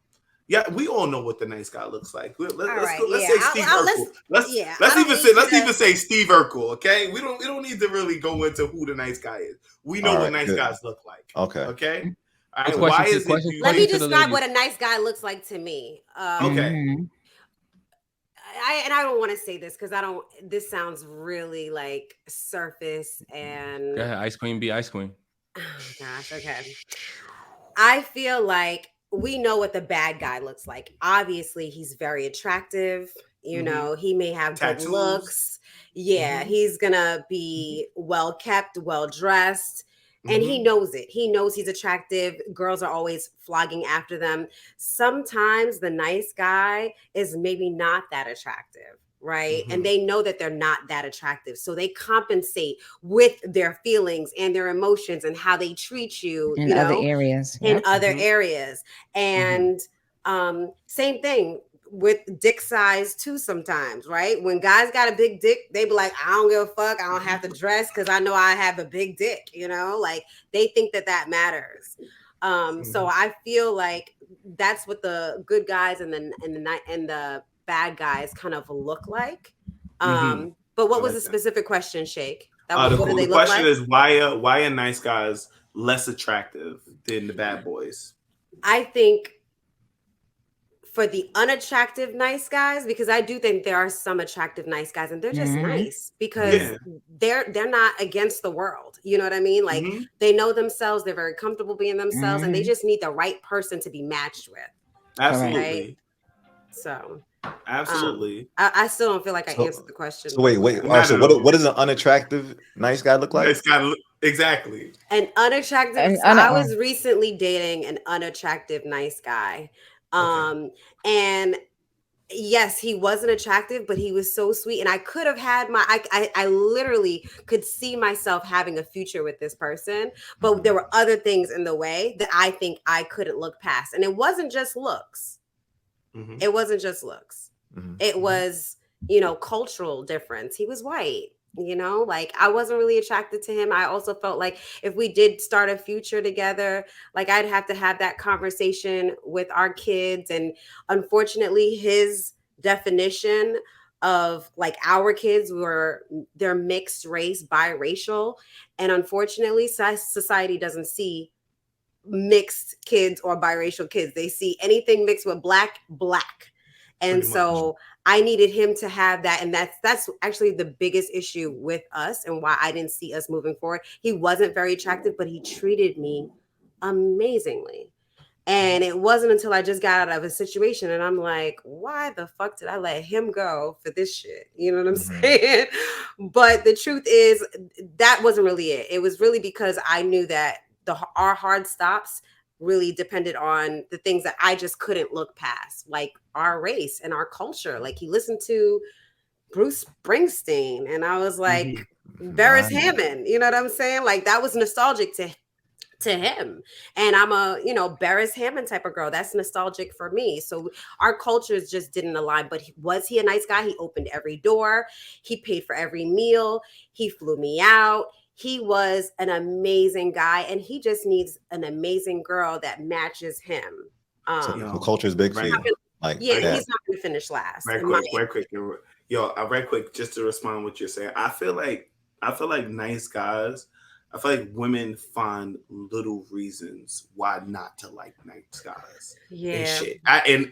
[SPEAKER 6] yeah, we all know what the nice guy looks like. Let's say Steve Urkel. Let's even say Steve Urkel, okay? We don't need to really go into who the nice guy is. We know what nice guys look like. Okay. All right, why is it?
[SPEAKER 7] Let me describe what a nice guy looks like to me.
[SPEAKER 6] Okay.
[SPEAKER 7] I don't want to say this because this sounds really like surface and...
[SPEAKER 2] Go ahead, Ice Queen, be Ice Queen.
[SPEAKER 7] Oh, gosh, okay. I feel like we know what the bad guy looks like. Obviously, he's very attractive. You know, he may have tattoos, good looks. Yeah, he's going to be well kept, well dressed. And he knows it. He knows he's attractive. Girls are always flogging after them. Sometimes the nice guy is maybe not that attractive, right? And they know that they're not that attractive. So they compensate with their feelings and their emotions and how they treat you
[SPEAKER 1] in other areas.
[SPEAKER 7] In other areas. And same thing with dick size too sometimes, right? When guys got a big dick, they be like, I don't give a fuck. I don't have to dress because I know I have a big dick, you know? Like they think that matters. So I feel like that's what the good guys and the bad guys kind of look like. But what was the specific question, Shake?
[SPEAKER 6] The question is why are nice guys less attractive than the bad boys?
[SPEAKER 7] I think for the unattractive nice guys, because I do think there are some attractive nice guys and they're just nice because they're not against the world. You know what I mean? Like they know themselves, they're very comfortable being themselves, and they just need the right person to be matched with.
[SPEAKER 6] Absolutely.
[SPEAKER 7] Right? So
[SPEAKER 6] absolutely.
[SPEAKER 7] I still don't feel like I answered the question.
[SPEAKER 5] So wait. So what does an unattractive nice guy look like?
[SPEAKER 6] Exactly.
[SPEAKER 7] An unattractive. I was recently dating an unattractive nice guy. And yes, he wasn't attractive, but he was so sweet. And I could have had I literally could see myself having a future with this person, but there were other things in the way that I think I couldn't look past. And it wasn't just looks. It wasn't just looks. It was, cultural difference. He was white. Like I wasn't really attracted to him. I also felt like if we did start a future together, like I'd have to have that conversation with our kids. And unfortunately, his definition of like our kids they're mixed race, biracial. And unfortunately, society doesn't see mixed kids or biracial kids. They see anything mixed with black. And so I needed him to have that. And that's actually the biggest issue with us and why I didn't see us moving forward. He wasn't very attractive, but he treated me amazingly. And it wasn't until I just got out of a situation and I'm like, why the fuck did I let him go for this shit? You know what I'm saying? But the truth is that wasn't really it. It was really because I knew that our hard stops really depended on the things that I just couldn't look past, like our race and our culture. Like he listened to Bruce Springsteen and I was like, Beres Hammond, you know what I'm saying? Like that was nostalgic to him. And I'm a, Beres Hammond type of girl. That's nostalgic for me. So our cultures just didn't align, but was he a nice guy? He opened every door. He paid for every meal. He flew me out. He was an amazing guy, and he just needs an amazing girl that matches him.
[SPEAKER 5] So culture is big for you. Like
[SPEAKER 7] Yeah,
[SPEAKER 5] that.
[SPEAKER 7] he's not going to finish last.
[SPEAKER 6] Right quick. Yo, right quick, just to respond to what you're saying. I feel like nice guys. I feel like women find little reasons why not to like nice guys.
[SPEAKER 7] Yeah.
[SPEAKER 6] And shit.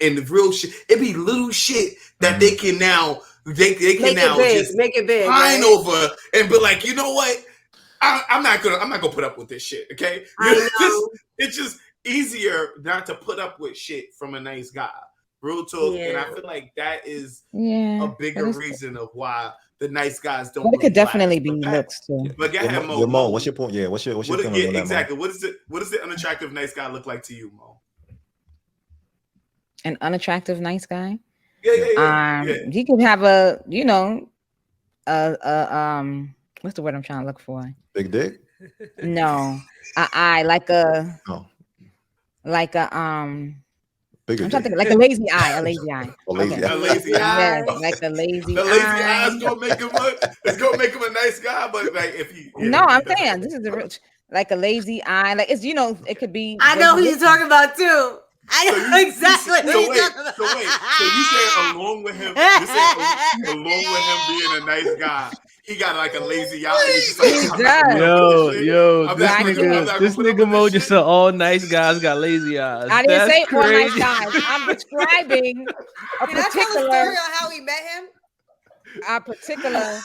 [SPEAKER 6] And the real shit, it be little shit that they can now make it big, pine over and be like, you know what? I'm not gonna put up with this shit. Okay, it's just easier not to put up with shit from a nice guy. Real talk, and I feel like that is a bigger reason of why the nice guys don't.
[SPEAKER 1] But it could definitely be looks too.
[SPEAKER 6] But go ahead,
[SPEAKER 5] Mo. Mo, what's your point? Yeah, what's your point?
[SPEAKER 6] Yeah, exactly. What does the unattractive nice guy look like to you, Mo?
[SPEAKER 1] An unattractive nice guy?
[SPEAKER 6] Yeah.
[SPEAKER 1] He could have a, what's the word I'm trying to look for?
[SPEAKER 5] Big dick?
[SPEAKER 1] No, like a
[SPEAKER 5] bigger
[SPEAKER 1] I'm trying to think, like a lazy eye.
[SPEAKER 5] A lazy eye.
[SPEAKER 6] A lazy eye.
[SPEAKER 1] Yeah, like a lazy
[SPEAKER 6] eye. The lazy eye is gonna make him it's gonna make him a nice guy, but like if he
[SPEAKER 1] No, I'm saying this is the real, like a lazy eye. Like it's it could be.
[SPEAKER 7] I know who you're talking about too. I know exactly.
[SPEAKER 6] So you saying along with him being a nice guy, he got like a lazy eye.
[SPEAKER 2] This nigga Mo just said all nice guys got lazy eyes.
[SPEAKER 1] I didn't say all nice guys. I'm describing a particular.
[SPEAKER 7] Tell on how we met him.
[SPEAKER 1] A particular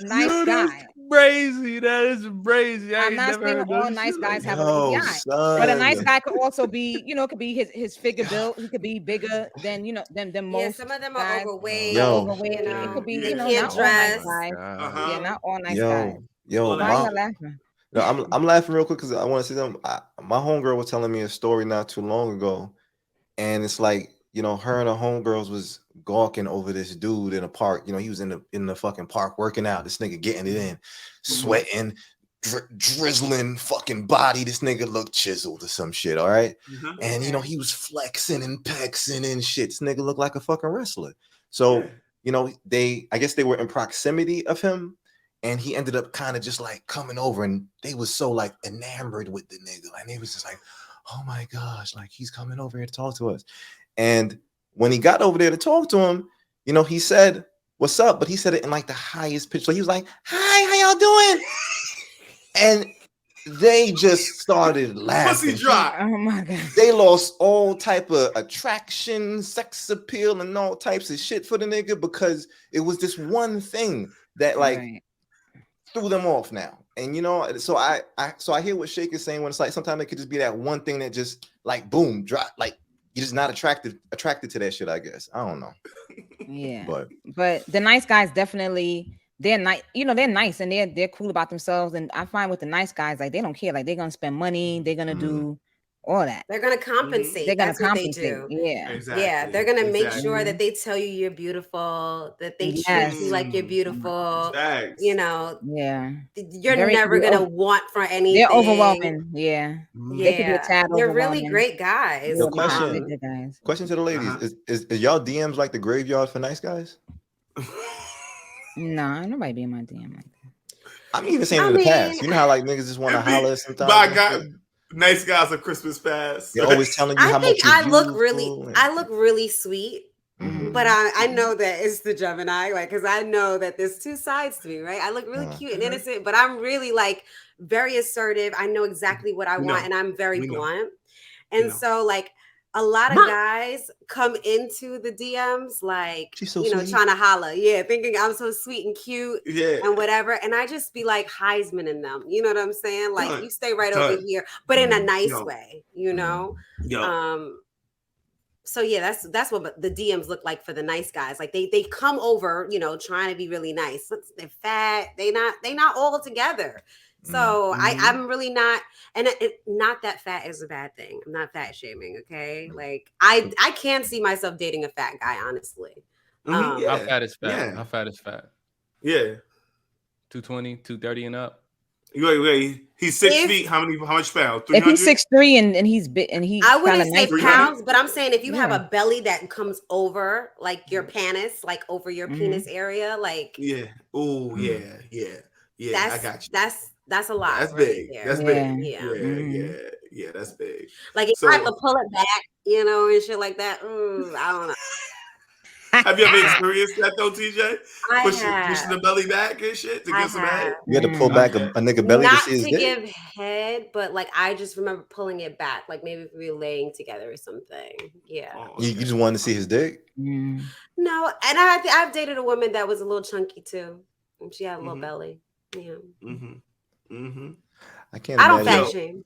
[SPEAKER 1] nice guy.
[SPEAKER 2] Crazy. That is crazy.
[SPEAKER 1] I'm not saying all nice guys have a lazy eye, but a nice guy could also be, it could be his figure build. He could be bigger than than most.
[SPEAKER 7] Yeah, some of them are overweight.
[SPEAKER 1] Overweight. It could be not
[SPEAKER 7] dress.
[SPEAKER 1] all nice guys. Yeah, not all nice guys.
[SPEAKER 5] Why
[SPEAKER 1] are you laughing?
[SPEAKER 5] No, I'm laughing real quick because I want to see them. My homegirl was telling me a story not too long ago, and it's like, her and her homegirls was gawking over this dude in a park. He was in the fucking park working out. This nigga getting it in, sweating, drizzling fucking body. This nigga looked chiseled or some shit. All right. And he was flexing and pexing and shit. This nigga looked like a fucking wrestler. So, I guess they were in proximity of him, and he ended up kind of just like coming over, and they was so like enamored with the nigga. And they was just like, oh my gosh, like he's coming over here to talk to us. And when he got over there to talk to him, he said, what's up? But he said it in like the highest pitch. Like he was like, hi, how y'all doing? And they just started laughing.
[SPEAKER 6] Pussy dry.
[SPEAKER 1] Oh my God.
[SPEAKER 5] They lost all type of attraction, sex appeal, and all types of shit for the nigga because it was this one thing that threw them off now. And so I hear what Shake is saying when it's like sometimes it could just be that one thing that just like boom, drop, like you're just not attracted to that shit, I guess. I don't know.
[SPEAKER 1] Yeah. But the nice guys definitely, they're nice, they're nice and they're cool about themselves. And I find with the nice guys, like they don't care. Like they're gonna spend money, they're gonna do all that.
[SPEAKER 7] They're gonna compensate.
[SPEAKER 1] They're gonna
[SPEAKER 7] That's
[SPEAKER 1] compensate.
[SPEAKER 7] What they do.
[SPEAKER 1] Yeah.
[SPEAKER 6] Exactly.
[SPEAKER 7] Yeah. They're gonna make sure that they tell you you're beautiful, that they treat you like you're beautiful.
[SPEAKER 6] Thanks.
[SPEAKER 1] Yeah.
[SPEAKER 7] You're never gonna want for anything.
[SPEAKER 1] They're overwhelming. Yeah. They could be a tad
[SPEAKER 7] They're really great guys.
[SPEAKER 5] Question to the ladies: is y'all DMs like the graveyard for nice guys?
[SPEAKER 1] No, nobody be in my DM like that.
[SPEAKER 5] I'm even saying in the past. You know how like niggas just want to holler sometimes.
[SPEAKER 6] My God, nice guys are Christmas past.
[SPEAKER 5] They're always telling you how much
[SPEAKER 7] I look really sweet. But I know that it's the Gemini, like, because I know that there's two sides to me, right? I look really cute and innocent, but I'm really like very assertive. I know exactly what I want, and I'm very blunt. And so, like, a lot of guys come into the DMs like, trying to holler, thinking I'm so sweet and cute, and whatever. And I just be like Heisman in them. You know what I'm saying? Like, you stay right over here, but in a nice way, So that's what the DMs look like for the nice guys. Like they come over, trying to be really nice. They're fat. They not all together. So I'm really not, and not that fat is a bad thing. I'm not fat shaming. Okay. Like I can't see myself dating a fat guy, honestly.
[SPEAKER 2] How fat is fat? Yeah. How fat is fat?
[SPEAKER 6] Yeah.
[SPEAKER 2] 220, 230 and up.
[SPEAKER 6] Wait. He's 6 feet. How much pounds? 300?
[SPEAKER 1] If he's 6'3" and he's big and he's,
[SPEAKER 7] I wouldn't say pounds, but I'm saying if you have a belly that comes over like your penis, like over your penis area, like
[SPEAKER 6] yeah. Oh yeah. I got you.
[SPEAKER 7] That's a lot.
[SPEAKER 6] That's
[SPEAKER 7] right
[SPEAKER 6] big.
[SPEAKER 7] there.
[SPEAKER 6] That's big. Yeah. Yeah, that's big.
[SPEAKER 7] Like if I have to pull it back, you know, and shit like that. I don't know.
[SPEAKER 6] Have you ever experienced that though, TJ?
[SPEAKER 7] I
[SPEAKER 6] Pushing the belly back and shit to get some head?
[SPEAKER 5] You had to pull back a nigga belly
[SPEAKER 7] Not
[SPEAKER 5] to see his
[SPEAKER 7] to
[SPEAKER 5] dick?
[SPEAKER 7] give head, but like I just remember pulling it back, like maybe if we were laying together or something. Yeah.
[SPEAKER 6] Oh, okay.
[SPEAKER 5] You just wanted to see his dick?
[SPEAKER 7] No, and I've dated a woman that was a little chunky too, and she had a little belly. Yeah.
[SPEAKER 5] I can't.
[SPEAKER 7] I don't fat shame.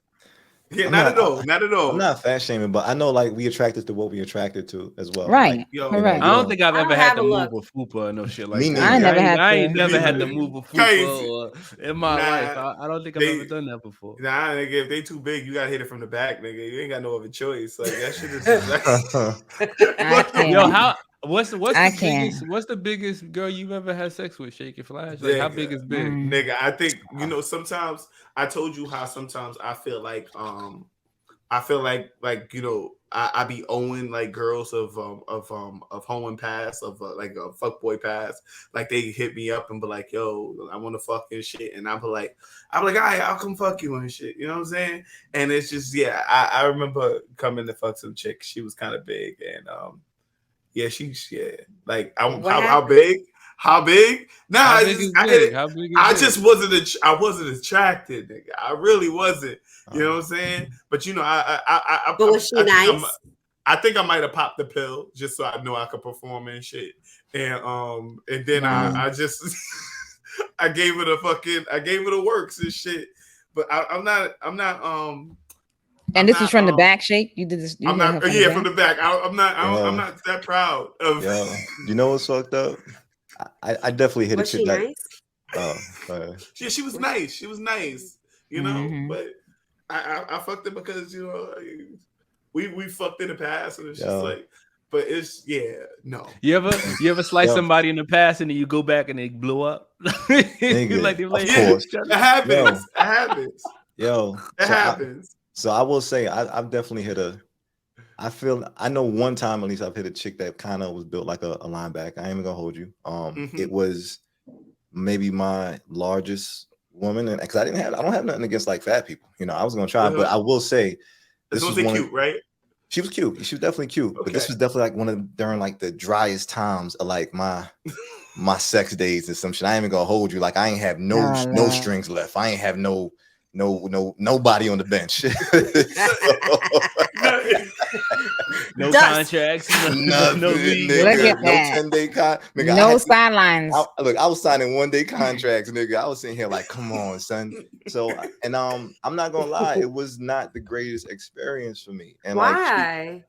[SPEAKER 6] Yeah, not at all. Not at all.
[SPEAKER 5] I'm not fat shaming, but I know like we attracted to what we attracted to as well.
[SPEAKER 1] Right.
[SPEAKER 5] Like,
[SPEAKER 1] correct.
[SPEAKER 2] I don't think I've ever had to move a fupa or no shit like that. I ain't never had to move a fupa in my life. I don't think I've ever done that before.
[SPEAKER 6] Nah, nigga, if they too big, you gotta hit it from the back, nigga. You ain't got no other choice. Like that shit is.
[SPEAKER 2] Yo, what's the biggest girl you've ever had sex with? Shake it, flash. Like how big is big?
[SPEAKER 6] Nigga, I think sometimes I told you how sometimes I feel like I be owing like girls of hoeing past of like a fuckboy past. Like they hit me up and be like, yo, I want to fuck and shit, and I'm like, all right, I'll come fuck you and shit. You know what I'm saying? And it's just I remember coming to fuck some chick. She was kind of big and like how big? How big? Nah, I just wasn't attracted, nigga. I really wasn't. You know what I'm saying? But you know,
[SPEAKER 7] But was she nice?
[SPEAKER 6] I think I might have popped the pill just so I know I could perform and shit. And then I just I gave it a works and shit. But I'm not.
[SPEAKER 1] And this is from the back, Shake. You did this.
[SPEAKER 6] I'm not. Yeah, from the back. I'm not that proud of.
[SPEAKER 5] Yo, you know what's fucked up? I definitely hit a chick that.
[SPEAKER 7] Nice?
[SPEAKER 6] Yeah, she was nice. She was nice. You know, but I fucked it because you know we fucked in the past, and it's just like. But it's no.
[SPEAKER 2] You ever slice somebody in the past and then you go back and they blew up?
[SPEAKER 5] Nigga, of course.
[SPEAKER 6] It happens. It happens.
[SPEAKER 5] Yo,
[SPEAKER 6] it happens.
[SPEAKER 5] So I will say I've definitely hit I know one time at least I've hit a chick that kind of was built like a linebacker. I ain't even gonna hold you. It was maybe my largest woman, and because I don't have nothing against like fat people. You know, I was gonna try, but I will say
[SPEAKER 6] this was cute, right?
[SPEAKER 5] She was cute. She was definitely cute. Okay. But this was definitely like during like the driest times of like my sex days and some shit. I ain't even gonna hold you. Like I ain't have no strings left. I ain't have nobody on the bench.
[SPEAKER 2] No contracts, no league.
[SPEAKER 1] Nigga,
[SPEAKER 5] no 10-day contract.
[SPEAKER 1] No sidelines.
[SPEAKER 5] I was signing 1-day contracts, nigga. I was sitting here like, come on, son. So, and I'm not gonna lie, it was not the greatest experience for me. And
[SPEAKER 7] why?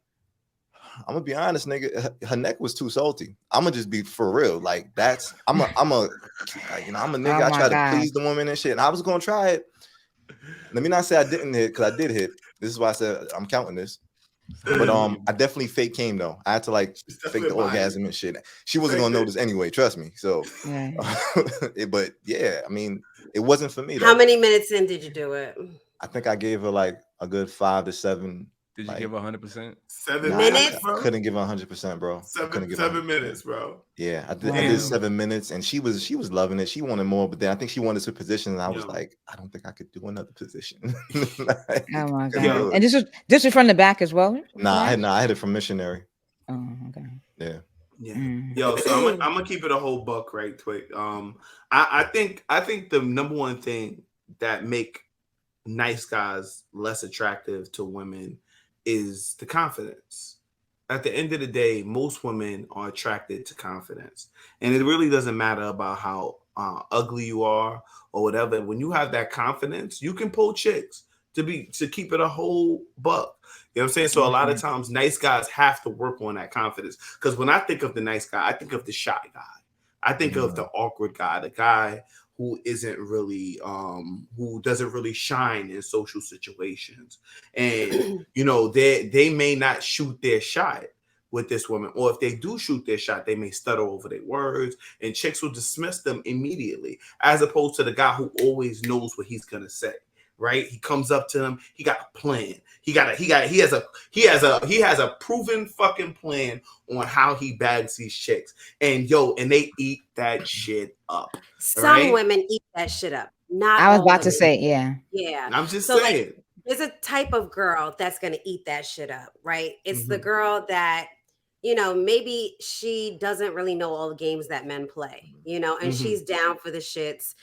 [SPEAKER 5] I'm gonna be honest, nigga. Her neck was too salty. I'm gonna just be for real. Like I'm a nigga. I try to please the woman and shit. And I was gonna try it. Let me not say I didn't hit because I did hit. This is why I said I'm counting this. But I definitely fake came though. I had to like fake the orgasm and shit. She wasn't gonna notice anyway, trust me. So but yeah, I mean, it wasn't for me though.
[SPEAKER 7] How many minutes in did you do it?
[SPEAKER 5] I think I gave her like a good 5 to 7.
[SPEAKER 2] Did you give her 100%?
[SPEAKER 6] 7 minutes, bro?
[SPEAKER 5] I couldn't give her 100%, bro.
[SPEAKER 6] 7 minutes, bro.
[SPEAKER 5] Yeah, I did 7 minutes, and she was loving it. She wanted more, but then I think she wanted some position, and I was like, I don't think I could do another position.
[SPEAKER 1] Like, oh my god! And this is from the back as well.
[SPEAKER 5] Nah, I had it from missionary.
[SPEAKER 1] Oh, okay.
[SPEAKER 5] Yeah.
[SPEAKER 6] Yo, so I'm gonna keep it a whole buck right quick. I think the number one thing that make nice guys less attractive to women is the confidence. At the end of the day, most women are attracted to confidence, and it really doesn't matter about how ugly you are or whatever. When you have that confidence, you can pull chicks to keep it a whole buck. You know what I'm saying? So a lot of times, nice guys have to work on that confidence. Because when I think of the nice guy, I think of the shy guy. I think of the awkward guy, the guy who isn't really, who doesn't really shine in social situations. And, you know, they may not shoot their shot with this woman, or if they do shoot their shot, they may stutter over their words, and chicks will dismiss them immediately, as opposed to the guy who always knows what he's gonna say. Right? He comes up to them. He got a plan. He has a proven fucking plan on how he bags these chicks. And they eat that shit up.
[SPEAKER 7] Some women eat that shit up. Not
[SPEAKER 1] I was about
[SPEAKER 7] to
[SPEAKER 1] say, yeah.
[SPEAKER 7] Yeah.
[SPEAKER 6] I'm just saying.
[SPEAKER 7] Like, There's a type of girl that's going to eat that shit up, right? It's the girl that, you know, maybe she doesn't really know all the games that men play, you know, and she's down for the shits.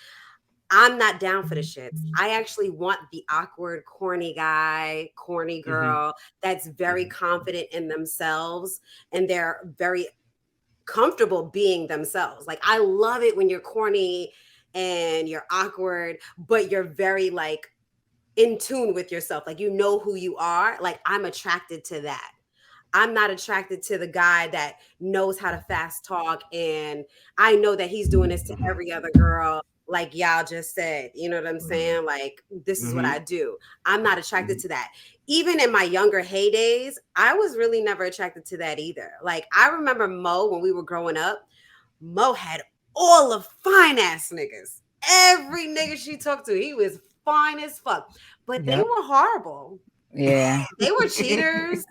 [SPEAKER 7] I'm not down for the shits. I actually want the awkward, corny guy, corny girl that's very confident in themselves and they're very comfortable being themselves. Like, I love it when you're corny and you're awkward, but you're very like in tune with yourself. Like, you know who you are. Like, I'm attracted to that. I'm not attracted to the guy that knows how to fast talk and I know that he's doing this to every other girl, like y'all just said. You know what I'm saying? Like, this is what I do. I'm not attracted to that. Even in my younger heydays, I was really never attracted to that either. Like, I remember Mo, when we were growing up, Mo had all the fine ass niggas. Every nigga she talked to, he was fine as fuck. But they were horrible.
[SPEAKER 1] Yeah.
[SPEAKER 7] They were cheaters.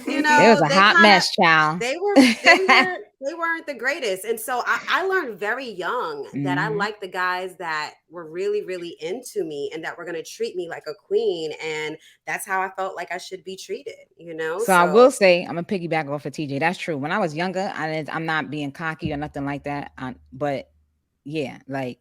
[SPEAKER 7] You
[SPEAKER 1] It was
[SPEAKER 7] know,
[SPEAKER 1] a hot mess, child.
[SPEAKER 7] They weren't the greatest. And so I learned very young that I liked the guys that were really, really into me and that were going to treat me like a queen. And that's how I felt like I should be treated, you know?
[SPEAKER 1] So I will say, I'm going to piggyback off of TJ. That's true. When I was younger, I'm not being cocky or nothing like that. But yeah, like,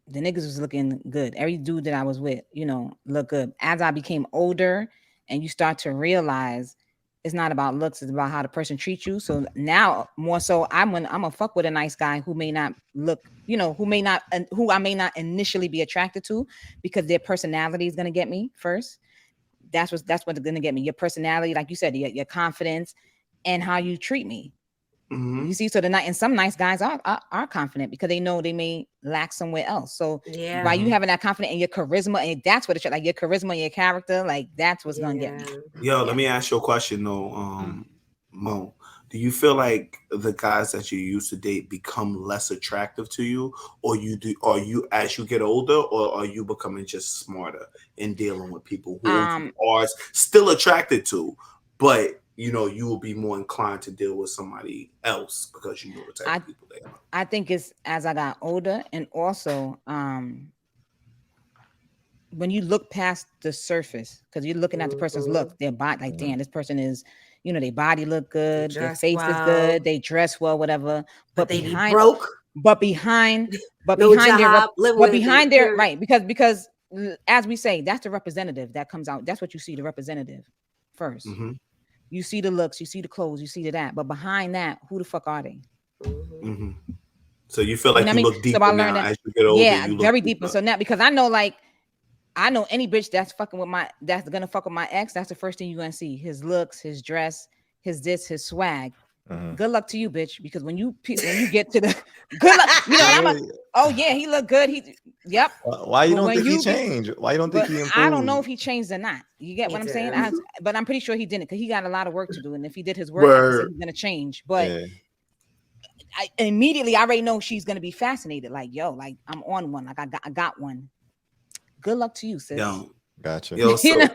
[SPEAKER 1] the niggas was looking good. Every dude that I was with, you know, looked good. As I became older and you start to realize it's not about looks, it's about how the person treats you. So now more so I'm a fuck with a nice guy who may not look, you know, who I may not initially be attracted to because their personality is going to get me first. That's what's going to get me. Your personality, like you said, your confidence and how you treat me. You see, so and some nice guys are confident because they know they may lack somewhere else. So by you having that confidence and your charisma, and that's what it's like, your charisma and your character, like that's what's gonna get me.
[SPEAKER 6] Yo, let me ask you a question though, Mo. Do you feel like the guys that you used to date become less attractive to you, or are you as you get older, or are you becoming just smarter in dealing with people who are still attracted to, but you know, you will be more inclined to deal with somebody else because you know the type of people they are?
[SPEAKER 1] I think it's as I got older, and also when you look past the surface, because you're looking at the person's look, their body, like, damn, this person is, you know, their body look good, their face is good, they dress well, whatever. But
[SPEAKER 7] they
[SPEAKER 1] behind,
[SPEAKER 7] broke.
[SPEAKER 1] But behind their right, because as we say, that's the representative that comes out. That's what you see, the representative first. You see the looks, you see the clothes, you see that, but behind that, who the fuck are they?
[SPEAKER 6] So you feel like you look deeper now as you get older.
[SPEAKER 1] Yeah, very deeper. So now, because I know any bitch that's gonna fuck with my ex, that's the first thing you're gonna see: his looks, his dress, his swag. Good luck to you, bitch. Because when you get to the good luck, you know, oh yeah, he looked good.
[SPEAKER 5] Why you don't think he changed? Why you don't think he improved?
[SPEAKER 1] I don't know if he changed or not. You get what I'm saying? But I'm pretty sure he didn't, because he got a lot of work to do. And if he did his work, he's gonna change. But I immediately already know she's gonna be fascinated. Like, yo, like I'm on one. Like I got one. Good luck to you, sis.
[SPEAKER 6] Yo,
[SPEAKER 5] gotcha.
[SPEAKER 6] Yo, so,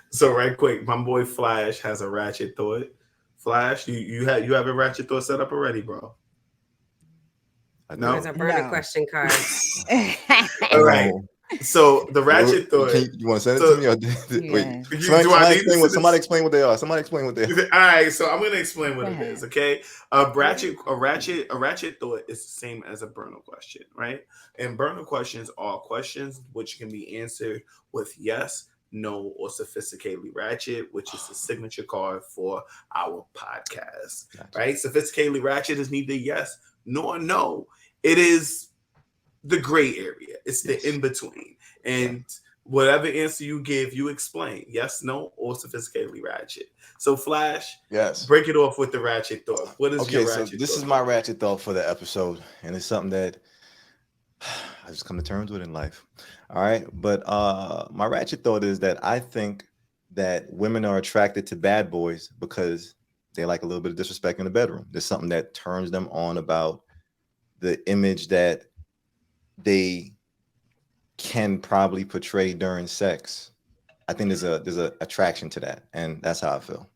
[SPEAKER 6] so right quick, my boy Flash has a ratchet thought. Flash, you have a ratchet thought set up already, bro?
[SPEAKER 7] No, there's a burning question card.
[SPEAKER 6] All right. So the ratchet thought.
[SPEAKER 5] You want to send it to me? Or wait, somebody explain what they are. Somebody explain what they are.
[SPEAKER 6] All right, so I'm going to explain what it is. Okay, a ratchet thought is the same as a burner question, right? And burner questions are questions which can be answered with yes, no, or sophisticatedly ratchet, which is the signature card for our podcast. Right? Sophisticatedly ratchet is neither yes nor no. It is the gray area. It's the in between. And whatever answer you give, you explain yes, no, or sophisticatedly ratchet. So Flash, break it off with the ratchet thought. What is your ratchet thought?
[SPEAKER 5] This is my ratchet thought for the episode, and it's something that I just come to terms with in life. All right. But my ratchet thought is that I think that women are attracted to bad boys because they like a little bit of disrespect in the bedroom. There's something that turns them on about the image that they can probably portray during sex. I think there's a attraction to that, and that's how I feel.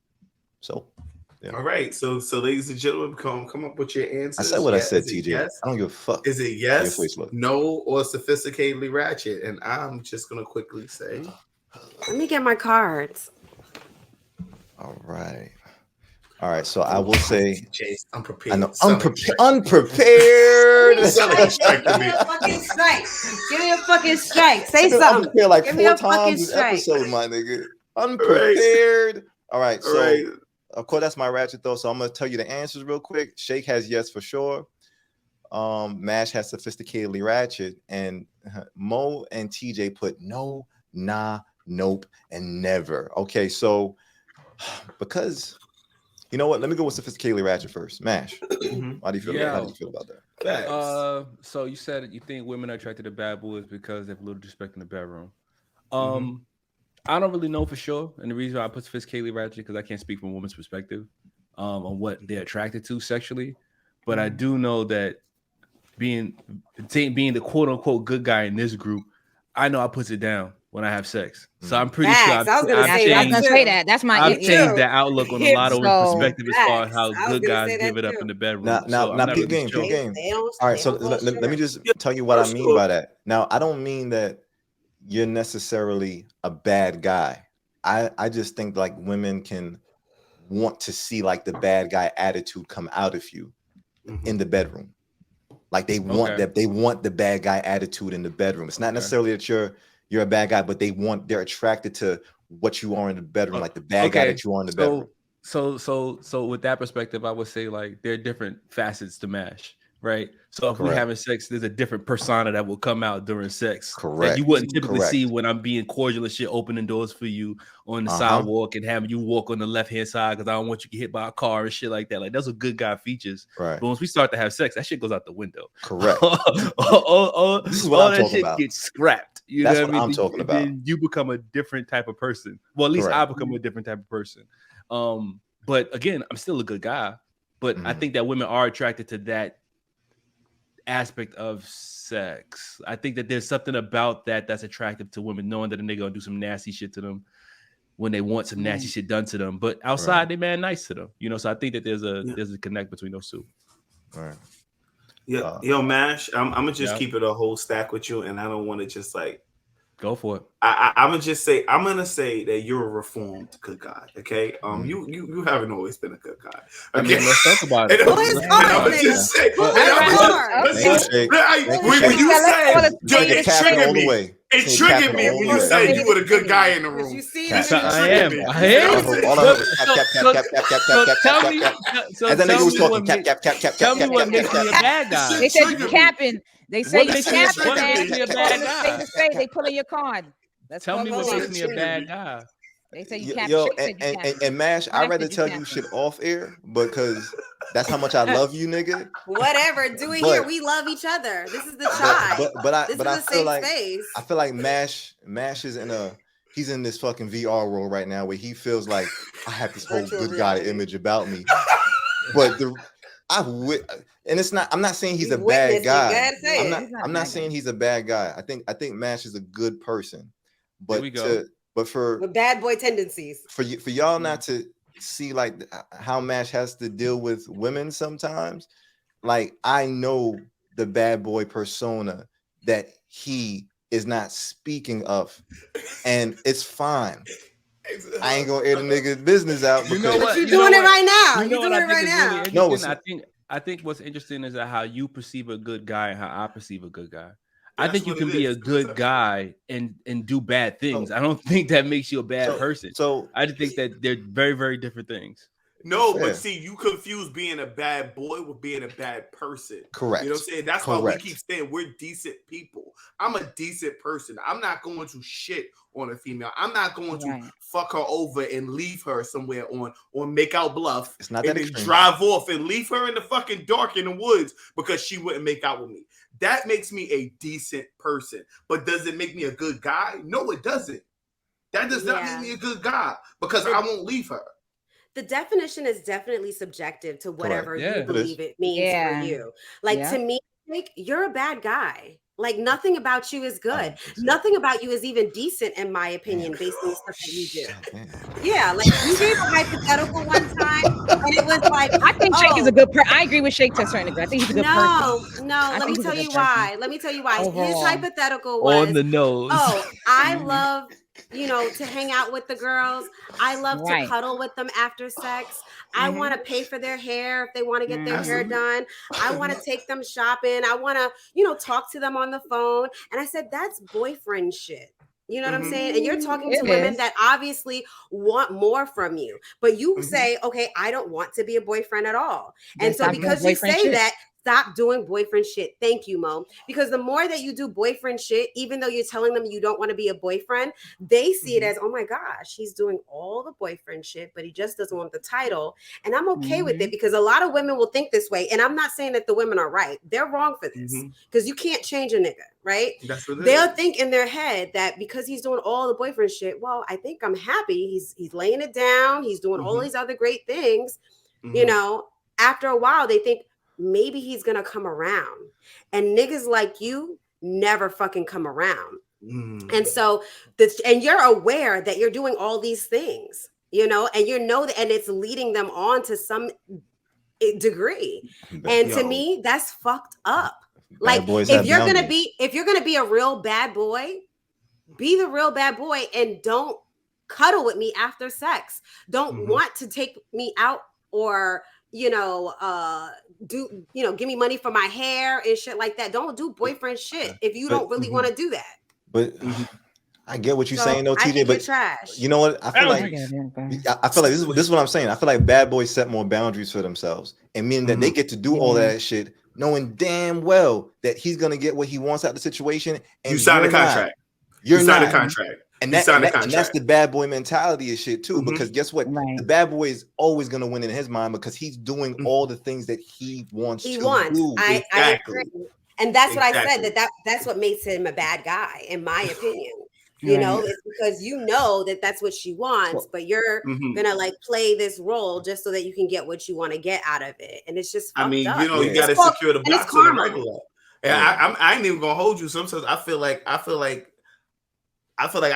[SPEAKER 5] So Yeah.
[SPEAKER 6] All right. So ladies and gentlemen, come up with your answers.
[SPEAKER 5] I said what I said, TJ.
[SPEAKER 6] Yes?
[SPEAKER 5] I don't give a fuck.
[SPEAKER 6] Is it yes, no, or sophisticatedly ratchet? And I'm just gonna quickly say.
[SPEAKER 7] Let me get my cards.
[SPEAKER 5] All right. So I will say,
[SPEAKER 6] Chase, unprepared.
[SPEAKER 5] I know, unprepared.
[SPEAKER 7] Give me a fucking strike. Give me a fucking strike. Say something.
[SPEAKER 5] Unprepared like
[SPEAKER 7] Give
[SPEAKER 5] 4 times this episode, my nigga. Unprepared. All right. So of course that's my ratchet though. So I'm gonna tell you the answers real quick. Shake has yes for sure. Mash has sophisticatedly ratchet, and Mo and TJ put no, nah, nope, and never. Okay, so because you know what, let me go with sophisticatedly ratchet first. Mash, how do you feel? How do you feel about that?
[SPEAKER 2] So you said you think women are attracted to bad boys because they have a little disrespect in the bedroom. I don't really know for sure, and the reason why I put sophisticatedly ratchet because I can't speak from a woman's perspective on what they're attracted to sexually, but I do know that being the quote unquote good guy in this group, I know I puts it down when I have sex. So I'm pretty sure I've changed that outlook on a lot of women's perspective as far as how good guys give it up in the bedroom.
[SPEAKER 5] Now, peep game. All right, so let me just tell you what I mean by that. Now, I don't mean that you're necessarily a bad guy. I just think like women can want to see like the bad guy attitude come out of you in the bedroom. Like they want that, they want the bad guy attitude in the bedroom. It's not necessarily that you're a bad guy, but they're attracted to what you are in the bedroom, like the bad guy that you are in the bedroom.
[SPEAKER 2] So with that perspective, I would say like there are different facets to MASH, right? So if we're having sex, there's a different persona that will come out during sex that you wouldn't typically see when I'm being cordial and shit, opening doors for you on the sidewalk and having you walk on the left-hand side because I don't want you to get hit by a car and shit like that. Like those are good guy features. Right. But once we start to have sex, that shit goes out the window. Correct. all that shit gets scrapped. You know what I mean? I'm talking about. Then you become a different type of person. Well, at least I become a different type of person. But again, I'm still a good guy. But I think that women are attracted to that aspect of sex. I think that there's something about that that's attractive to women, knowing that a nigga gonna do some nasty shit to them when they want some nasty shit done to them. But outside, they man nice to them, you know. So I think that there's a connect between those two.
[SPEAKER 5] All right.
[SPEAKER 6] Yeah, yo, Mash, I'm gonna just keep it a whole stack with you, and I don't want to just like
[SPEAKER 2] go for it.
[SPEAKER 6] I'm gonna say that you're a reformed good guy. Okay, you haven't always been a good guy. Okay,
[SPEAKER 2] I mean, let's talk about it.
[SPEAKER 6] I'm just saying. When you say it triggered me when you said you were the good guy in the room. You see, I am.
[SPEAKER 2] Tell me what makes me a bad guy.
[SPEAKER 1] They said you capping. They say you capping, man. They pulling your card.
[SPEAKER 2] Tell me what makes me a bad guy.
[SPEAKER 1] They say you capping.
[SPEAKER 5] And Mash, I'd rather tell you shit off air because that's how much I love you, nigga.
[SPEAKER 7] Whatever, do it here. We love each other. This is the tribe. But I feel like space.
[SPEAKER 5] I feel like Mash is he's in this fucking VR world right now where he feels like I have this whole good guy image about me. But and it's not. I'm not saying he's a bad guy. I'm not saying he's a bad guy. I think Mash is a good person. But for
[SPEAKER 7] bad boy tendencies.
[SPEAKER 5] For y'all not to see like how Mash has to deal with women sometimes. Like I know the bad boy persona that he is not speaking of, and it's fine. I ain't gonna air the nigga's business out.
[SPEAKER 2] You know what?
[SPEAKER 7] You're doing it right now. You're doing it right now.
[SPEAKER 2] No, I think what's interesting is that how you perceive a good guy and how I perceive a good guy. I think you can be a good guy and do bad things. I don't think that makes you a bad person. So I just think that they're very, very different things.
[SPEAKER 6] No, but see, you confuse being a bad boy with being a bad person.
[SPEAKER 5] Correct.
[SPEAKER 6] You know what I'm saying? That's why we keep saying we're decent people. I'm a decent person. I'm not going to shit on a female. I'm not going to fuck her over and leave her somewhere on make out bluff.
[SPEAKER 5] It's not
[SPEAKER 6] and then drive off and leave her in the fucking dark in the woods because she wouldn't make out with me. That makes me a decent person. But does it make me a good guy? No, it doesn't. That does not make me a good guy because I won't leave her.
[SPEAKER 7] The definition is definitely subjective to whatever you believe it means for you. Like to me, like, you're a bad guy. Like nothing about you is good. Nothing about you is even decent, in my opinion, based on the stuff that you do. Yeah, like you gave a hypothetical one time, and it was like,
[SPEAKER 1] I think Shake is a good person. I agree with Shake to a certain degree. I think he's a good person.
[SPEAKER 7] No. Let me tell you why.
[SPEAKER 1] Overall.
[SPEAKER 7] His hypothetical was
[SPEAKER 2] on the nose.
[SPEAKER 7] Oh, I love, to hang out with the girls. I love to cuddle with them after sex. I want to pay for their hair if they want to get their hair done. I want to take them shopping. I want to, talk to them on the phone. And I said, that's boyfriend shit. You know what I'm saying? And you're talking to women that obviously want more from you. But you say, okay, I don't want to be a boyfriend at all. And so because you say that, stop doing boyfriend shit. Thank you, Mo. Because the more that you do boyfriend shit, even though you're telling them you don't want to be a boyfriend, they see it as, oh my gosh, he's doing all the boyfriend shit, but he just doesn't want the title. And I'm okay with it because a lot of women will think this way. And I'm not saying that the women are right. They're wrong for this because you can't change a nigga, right? They'll think in their head that because he's doing all the boyfriend shit, well, I think I'm happy. He's laying it down. He's doing all these other great things. After a while, they think, maybe he's gonna come around, and niggas like you never fucking come around. And so and you're aware that you're doing all these things, and and it's leading them on to some degree. And to me, that's fucked up. Like if you're gonna be a real bad boy, be the real bad boy and don't cuddle with me after sex. Don't want to take me out or give me money for my hair and shit like that. Don't do boyfriend shit if you don't really want to do that.
[SPEAKER 5] But I get what you're saying, though, TJ. But
[SPEAKER 7] trash.
[SPEAKER 5] You know what? I feel like this is what I'm saying. I feel like bad boys set more boundaries for themselves, and meaning that they get to do all that shit, knowing damn well that he's gonna get what he wants out of the situation. And
[SPEAKER 6] you sign a contract.
[SPEAKER 5] You
[SPEAKER 6] sign a contract.
[SPEAKER 5] And that's the bad boy mentality of shit too, because guess what? The bad boy is always going to win in his mind because he's doing all the things that he wants to do.
[SPEAKER 7] I agree. And that's what I said, that's what makes him a bad guy, in my opinion. It's because that's what she wants, but you're gonna like play this role just so that you can get what you want to get out of it. And it's just up.
[SPEAKER 6] You got to secure the box on the regular. I ain't even gonna hold you. Sometimes I feel like I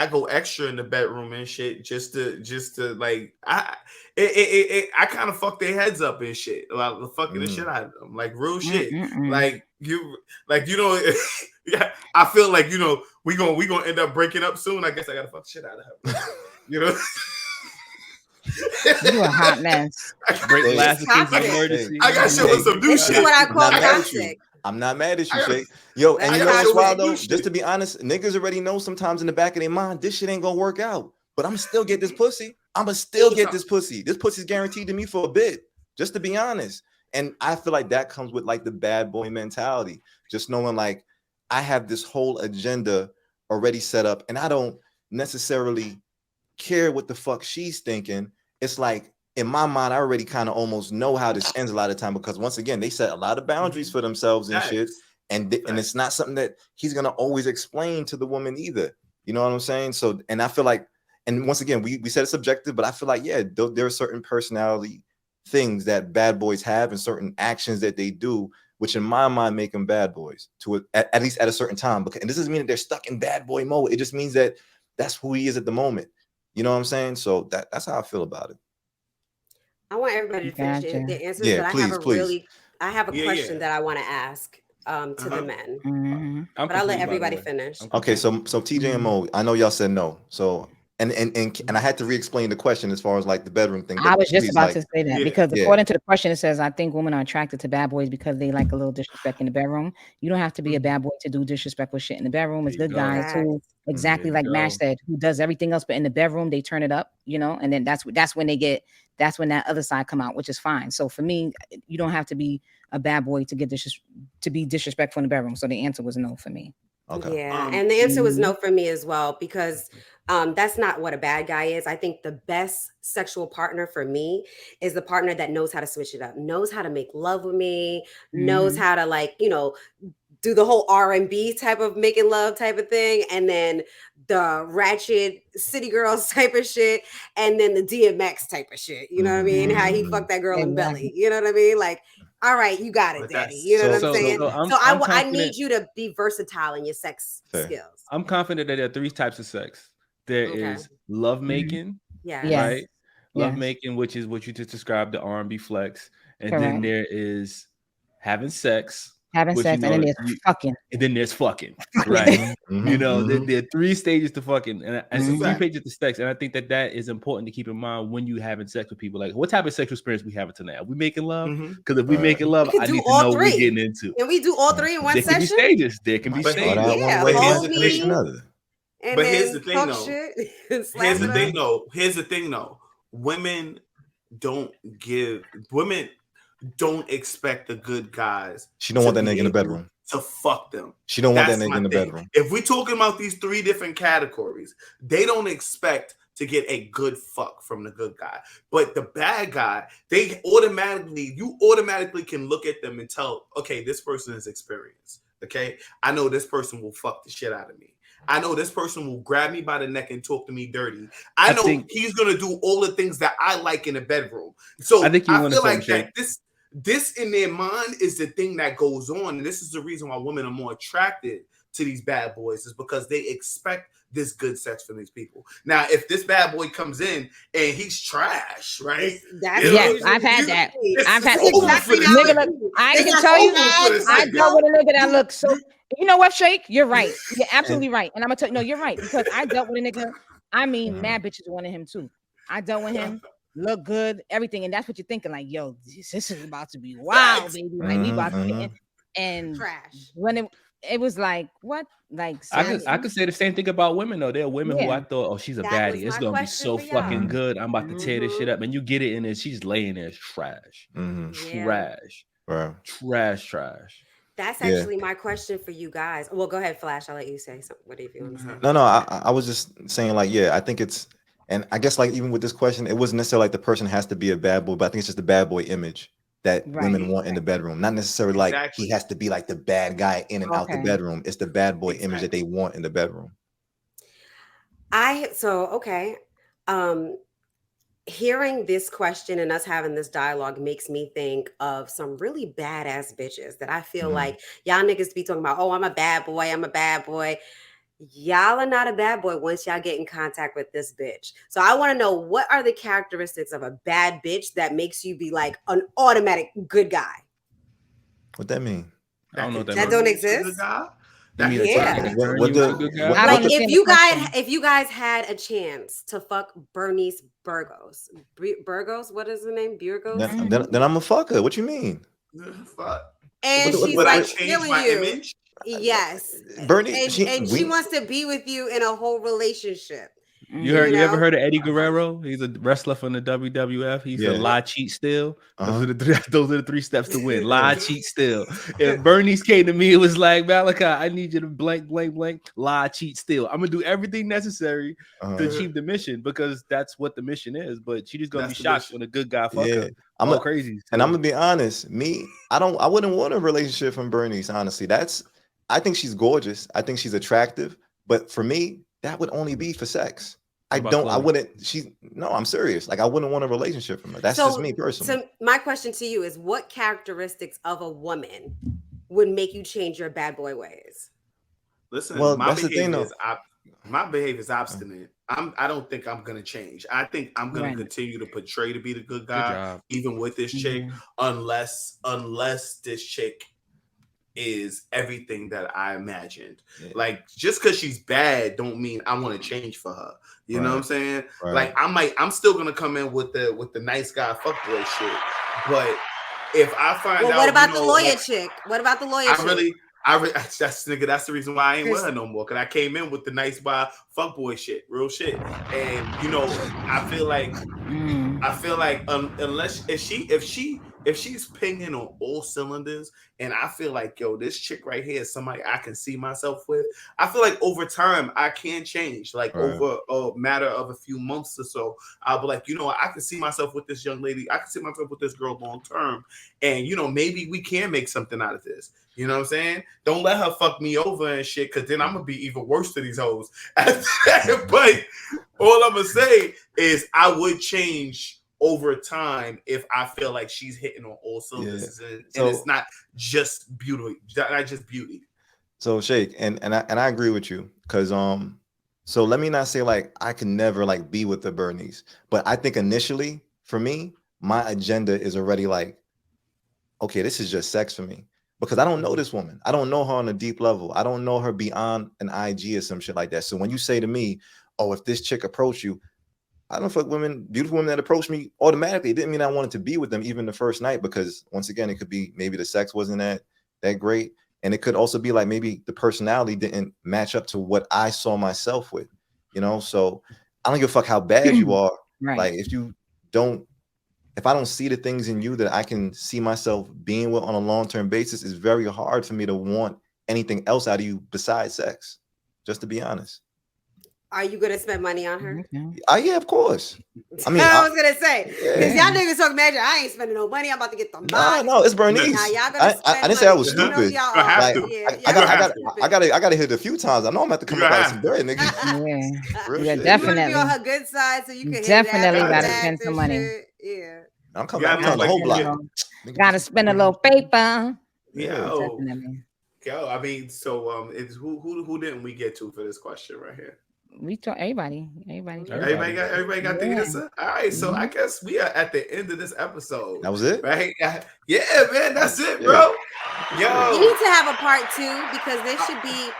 [SPEAKER 6] go extra in the bedroom and shit just to like I kind of fuck their heads up and shit, like the fucking the shit out of them, like real shit. Like yeah, I feel like we gonna end up breaking up soon. I guess I gotta fuck the shit out of her.
[SPEAKER 1] You a hot mess.
[SPEAKER 2] Break glass in case of emergency.
[SPEAKER 6] I got shit with some new shit.
[SPEAKER 7] This is what I call toxic.
[SPEAKER 5] I'm not mad at you, Shay. Yo, and you know what's wild though? Just to be honest, niggas already know sometimes in the back of their mind, this shit ain't gonna work out. But I'm still get this pussy. This pussy's guaranteed to me for a bit, just to be honest. And I feel like that comes with like the bad boy mentality. Just knowing like I have this whole agenda already set up and I don't necessarily care what the fuck she's thinking. It's like in my mind, I already kind of almost know how this ends a lot of time because once again, they set a lot of boundaries for themselves and shit. And it's not something that he's going to always explain to the woman either. You know what I'm saying? So, and I feel like, and once again, we said it's subjective, but I feel like, yeah, there are certain personality things that bad boys have and certain actions that they do, which in my mind make them bad boys at least at a certain time. And this doesn't mean that they're stuck in bad boy mode. It just means that that's who he is at the moment. You know what I'm saying? So that's how I feel about it.
[SPEAKER 7] I want everybody to finish their answers, but I have a question that I want to ask to the men. But I'll let everybody finish.
[SPEAKER 5] Okay, so TJ and Mo, I know y'all said no. So and I had to re-explain the question as far as like the bedroom thing.
[SPEAKER 1] I was just about to say that because according to the question, it says I think women are attracted to bad boys because they like a little disrespect in the bedroom. You don't have to be a bad boy to do disrespectful shit in the bedroom. It's good guys who exactly like Mash said, who does everything else, but in the bedroom they turn it up, and then that's when that other side come out, which is fine. So for me, you don't have to be a bad boy to be disrespectful in the bedroom. So the answer was no for me.
[SPEAKER 5] Okay.
[SPEAKER 7] Yeah, and the answer was no for me as well because that's not what a bad guy is. I think the best sexual partner for me is the partner that knows how to switch it up, knows how to make love with me, knows how to like, do the whole R&B type of making love type of thing, and then the ratchet city girls type of shit, and then the DMX type of shit. You know what I mean? How he fucked that girl in belly. You know what I mean? Like All right, you got it,
[SPEAKER 6] But
[SPEAKER 7] Daddy.
[SPEAKER 6] that's-
[SPEAKER 7] You know what
[SPEAKER 2] so-
[SPEAKER 7] I'm saying?
[SPEAKER 2] so I'm
[SPEAKER 7] I
[SPEAKER 2] confident-
[SPEAKER 7] need you to be versatile in your sex
[SPEAKER 5] Fair.
[SPEAKER 7] skills.
[SPEAKER 2] I'm confident that there are 3 types of sex. There is love making,
[SPEAKER 7] Yeah.
[SPEAKER 1] Yes.
[SPEAKER 2] right? Love
[SPEAKER 1] Yes.
[SPEAKER 2] making, which is what you just described, the R&B flex, and
[SPEAKER 1] Correct.
[SPEAKER 2] then there is having sex,
[SPEAKER 1] Having
[SPEAKER 2] which,
[SPEAKER 1] sex,
[SPEAKER 2] you
[SPEAKER 1] and then
[SPEAKER 2] know,
[SPEAKER 1] there's fucking.
[SPEAKER 2] and then there's fucking, right? You know,
[SPEAKER 5] Mhm.
[SPEAKER 2] there are 3 stages to fucking, and
[SPEAKER 6] That's a
[SPEAKER 2] 3
[SPEAKER 6] fact.
[SPEAKER 2] pages to sex, and I think that is important to keep in mind when you having sex with people. Like, what type of sexual experience we having tonight? Are we making love?
[SPEAKER 6] Mhm.
[SPEAKER 2] Because if we making love,
[SPEAKER 7] We can
[SPEAKER 2] I
[SPEAKER 7] do
[SPEAKER 2] need to
[SPEAKER 7] all
[SPEAKER 2] know what
[SPEAKER 7] 3.
[SPEAKER 2] we're getting into.
[SPEAKER 7] Can we do all 3 in one
[SPEAKER 2] There can be
[SPEAKER 7] session?
[SPEAKER 2] stages. There can be
[SPEAKER 6] But
[SPEAKER 5] Start
[SPEAKER 2] stages.
[SPEAKER 5] out
[SPEAKER 7] Yeah,
[SPEAKER 5] one way,
[SPEAKER 6] hold
[SPEAKER 5] and
[SPEAKER 6] me.
[SPEAKER 5] finish another.
[SPEAKER 7] And
[SPEAKER 6] But
[SPEAKER 7] then
[SPEAKER 6] here's the thing,
[SPEAKER 7] talk
[SPEAKER 6] though.
[SPEAKER 7] shit.
[SPEAKER 6] Here's
[SPEAKER 7] slap
[SPEAKER 6] the
[SPEAKER 7] it
[SPEAKER 6] thing,
[SPEAKER 7] up.
[SPEAKER 6] though. Here's the thing, though. Women don't expect the good guys.
[SPEAKER 5] She don't want
[SPEAKER 6] to
[SPEAKER 5] that
[SPEAKER 6] be
[SPEAKER 5] nigga in the
[SPEAKER 6] able
[SPEAKER 5] bedroom.
[SPEAKER 6] to fuck them.
[SPEAKER 5] She don't want
[SPEAKER 6] That's
[SPEAKER 5] that nigga
[SPEAKER 6] my
[SPEAKER 5] in the
[SPEAKER 6] thing.
[SPEAKER 5] bedroom.
[SPEAKER 6] If we're talking about these 3 different categories, they don't expect to get a good fuck from the good guy. But the bad guy, you automatically can look at them and tell, okay, this person is experienced. Okay, I know this person will fuck the shit out of me. I know this person will grab me by the neck and talk to me dirty. I know he's gonna do all the things that I like in the bedroom. So I feel like that this in their mind is the thing that goes on, and this is the reason why women are more attracted to these bad boys, is because they expect this good sex from these people. Now, if this bad boy comes in and he's trash, right?
[SPEAKER 1] Yes, I've had that. I've had
[SPEAKER 7] exactly
[SPEAKER 1] nigga look, I can tell you, I dealt with a nigga that looked so. You know what, Shake? You're right. You're absolutely right. And I'm gonna tell you, no, you're right, because I dealt with a nigga. I mean, mad bitches wanted him too. I dealt with him, look good, everything, and that's what you're thinking. Like, yo, this is about to be wild, baby. Like we about to get in, and
[SPEAKER 7] trash.
[SPEAKER 1] When it was like what, like
[SPEAKER 2] I could say the same thing about women though. There are women who I thought, oh, she's a
[SPEAKER 7] That
[SPEAKER 2] baddie.
[SPEAKER 7] was
[SPEAKER 2] It's
[SPEAKER 7] my
[SPEAKER 2] gonna be
[SPEAKER 7] question
[SPEAKER 2] so
[SPEAKER 7] for y'all.
[SPEAKER 2] fucking good. I'm about to tear this shit up, and you get it, and then she's laying there trash, trash, trash.
[SPEAKER 7] That's actually my question for you guys. Well, go ahead, Flash. I'll let you say something. What do you want to say?
[SPEAKER 5] No, I was just saying, like, yeah, I think it's, and I guess like even with this question, it wasn't necessarily like the person has to be a bad boy, but I think it's just the bad boy image that women want in the bedroom. Not necessarily like he has to be like the bad guy in and out the bedroom. It's the bad boy image that they want in the bedroom.
[SPEAKER 7] Hearing this question and us having this dialogue makes me think of some really badass bitches that I feel like y'all niggas be talking about, oh, I'm a bad boy. Y'all are not a bad boy once y'all get in contact with this bitch. So I want to know, what are the characteristics of a bad bitch that makes you be like an automatic good guy?
[SPEAKER 5] What that mean?
[SPEAKER 2] I don't know what that
[SPEAKER 7] means. Don't exist?
[SPEAKER 5] Like
[SPEAKER 7] if you guys had a chance to fuck Bernice Burgos, what is the name? Burgos?
[SPEAKER 5] Then I'm a fucker. What you mean?
[SPEAKER 6] Fuck.
[SPEAKER 7] And she's like killing you. Image? Yes,
[SPEAKER 5] Bernie,
[SPEAKER 7] she wants to be with you in a whole relationship.
[SPEAKER 2] You ever heard of Eddie Guerrero? He's a wrestler from the WWF. He's a lie, cheat, steal. Those are the 3 steps to win. Lie, cheat, steal. If Bernice came to me, it was like, Malachi, I need you to blank, lie, cheat, steal. I'm gonna do everything necessary to achieve the mission, because that's what the mission is. But she's just gonna be shocked when a good guy fuck her. I'm crazy.
[SPEAKER 5] And I'm gonna be honest, I wouldn't want a relationship from Bernice. Honestly, I think she's gorgeous. I think she's attractive. But for me, that would only be for sex. I'm serious. Like, I wouldn't want a relationship from her. That's just me personally.
[SPEAKER 7] So my question to you is, what characteristics of a woman would make you change your bad boy ways?
[SPEAKER 6] Listen,
[SPEAKER 5] well,
[SPEAKER 6] my
[SPEAKER 5] that's the thing, though.
[SPEAKER 6] My behavior is obstinate. I don't think I'm gonna change. I think I'm gonna continue to portray to be the good guy, even with this chick, unless this chick is everything that I imagined. Like, just because she's bad don't mean I want to change for her. You know what I'm saying? Like, I'm still gonna come in with the nice guy fuckboy shit. But if I find out,
[SPEAKER 7] what about the lawyer chick? What about the lawyer chick?
[SPEAKER 6] That's the reason why I ain't with her no more. Cause I came in with the nice guy fuckboy shit, real shit. And I feel like unless if she's pinging on all cylinders, and I feel like, yo, this chick right here is somebody I can see myself with, I feel like over time I can change. Like over a matter of a few months or so, I'll be like, I can see myself with this young lady. I can see myself with this girl long term. And, maybe we can make something out of this. You know what I'm saying? Don't let her fuck me over and shit, because then I'm going to be even worse to these hoes. But all I'm going to say is I would change over time if I feel like she's hitting on all cylinders, and it's not just beauty, not just beauty.
[SPEAKER 5] So Shake, and I agree with you, because so let me not say like I can never like be with the Bernice, but I think initially for me, my agenda is already like, okay, this is just sex for me, because I don't know this woman. I don't know her on a deep level. I don't know her beyond an IG or some shit like that. So when you say to me, oh, if this chick approached you, I don't fuck women, beautiful women that approach me automatically. It didn't mean I wanted to be with them even the first night, because once again, it could be maybe the sex wasn't that great. And it could also be like maybe the personality didn't match up to what I saw myself with, you know? So I don't give a fuck how bad you are.
[SPEAKER 1] Right.
[SPEAKER 5] Like if I don't see the things in you that I can see myself being with on a long-term basis, it's very hard for me to want anything else out of you besides sex, just to be honest.
[SPEAKER 7] Are you gonna spend money on her?
[SPEAKER 5] Yeah, of course. I mean,
[SPEAKER 7] I was gonna say, because y'all niggas talk magic. I ain't spending no money. I'm about to get the money.
[SPEAKER 5] No, it's Bernice.
[SPEAKER 7] Now y'all gonna spend
[SPEAKER 5] I didn't say I was
[SPEAKER 7] money.
[SPEAKER 5] stupid.
[SPEAKER 7] You know,
[SPEAKER 5] I gotta hit it a few times. I know I'm gonna have to come up with some bread, nigga.
[SPEAKER 1] Yeah, definitely.
[SPEAKER 7] You be on her good side, so you can
[SPEAKER 1] definitely gotta spend some money.
[SPEAKER 7] Shit. Yeah,
[SPEAKER 5] I'm coming on the whole block.
[SPEAKER 1] Gotta spend a little paper.
[SPEAKER 6] Definitely. Yo, I mean, so it's who didn't we get to for this question right here?
[SPEAKER 1] We told everybody
[SPEAKER 6] got the answer. All right, so I guess we are at the end of this episode.
[SPEAKER 5] That was it,
[SPEAKER 6] right? Yeah, man, that's it, bro. Yo,
[SPEAKER 7] you need to have a part 2, because this should be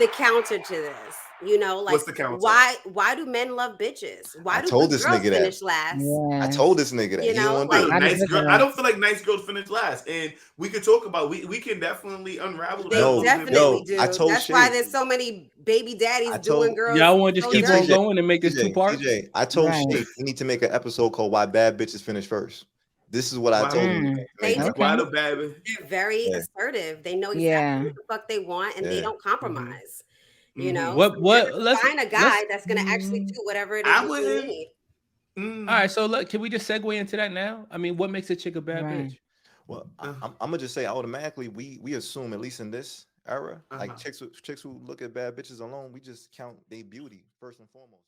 [SPEAKER 7] the counter to this. You know, like,
[SPEAKER 6] what's the counter?
[SPEAKER 7] Why do men love bitches? Why do
[SPEAKER 5] good girls
[SPEAKER 7] finish last?
[SPEAKER 5] I told this nigga that.
[SPEAKER 7] You know,
[SPEAKER 6] nice girl. I don't feel like nice girls finish last, and we could talk about. We can definitely unravel.
[SPEAKER 7] They definitely do.
[SPEAKER 5] I told
[SPEAKER 7] That's why there's so many baby daddies doing girls.
[SPEAKER 2] Y'all want to just keep on going and make this 2 parts?
[SPEAKER 5] I told Shake we need to make an episode called "Why Bad Bitches Finish First." This is what I told him.
[SPEAKER 6] Why the bad?
[SPEAKER 7] They're very assertive. They know exactly what the fuck they want, and they don't compromise. You know, let's find a guy that's gonna actually do whatever it is you need.
[SPEAKER 2] All right, so can we just segue into that now? I mean, what makes a chick a bad bitch?
[SPEAKER 5] Well, I'm gonna just say automatically we assume, at least in this era, like chicks who look at bad bitches alone, we just count their beauty first and foremost.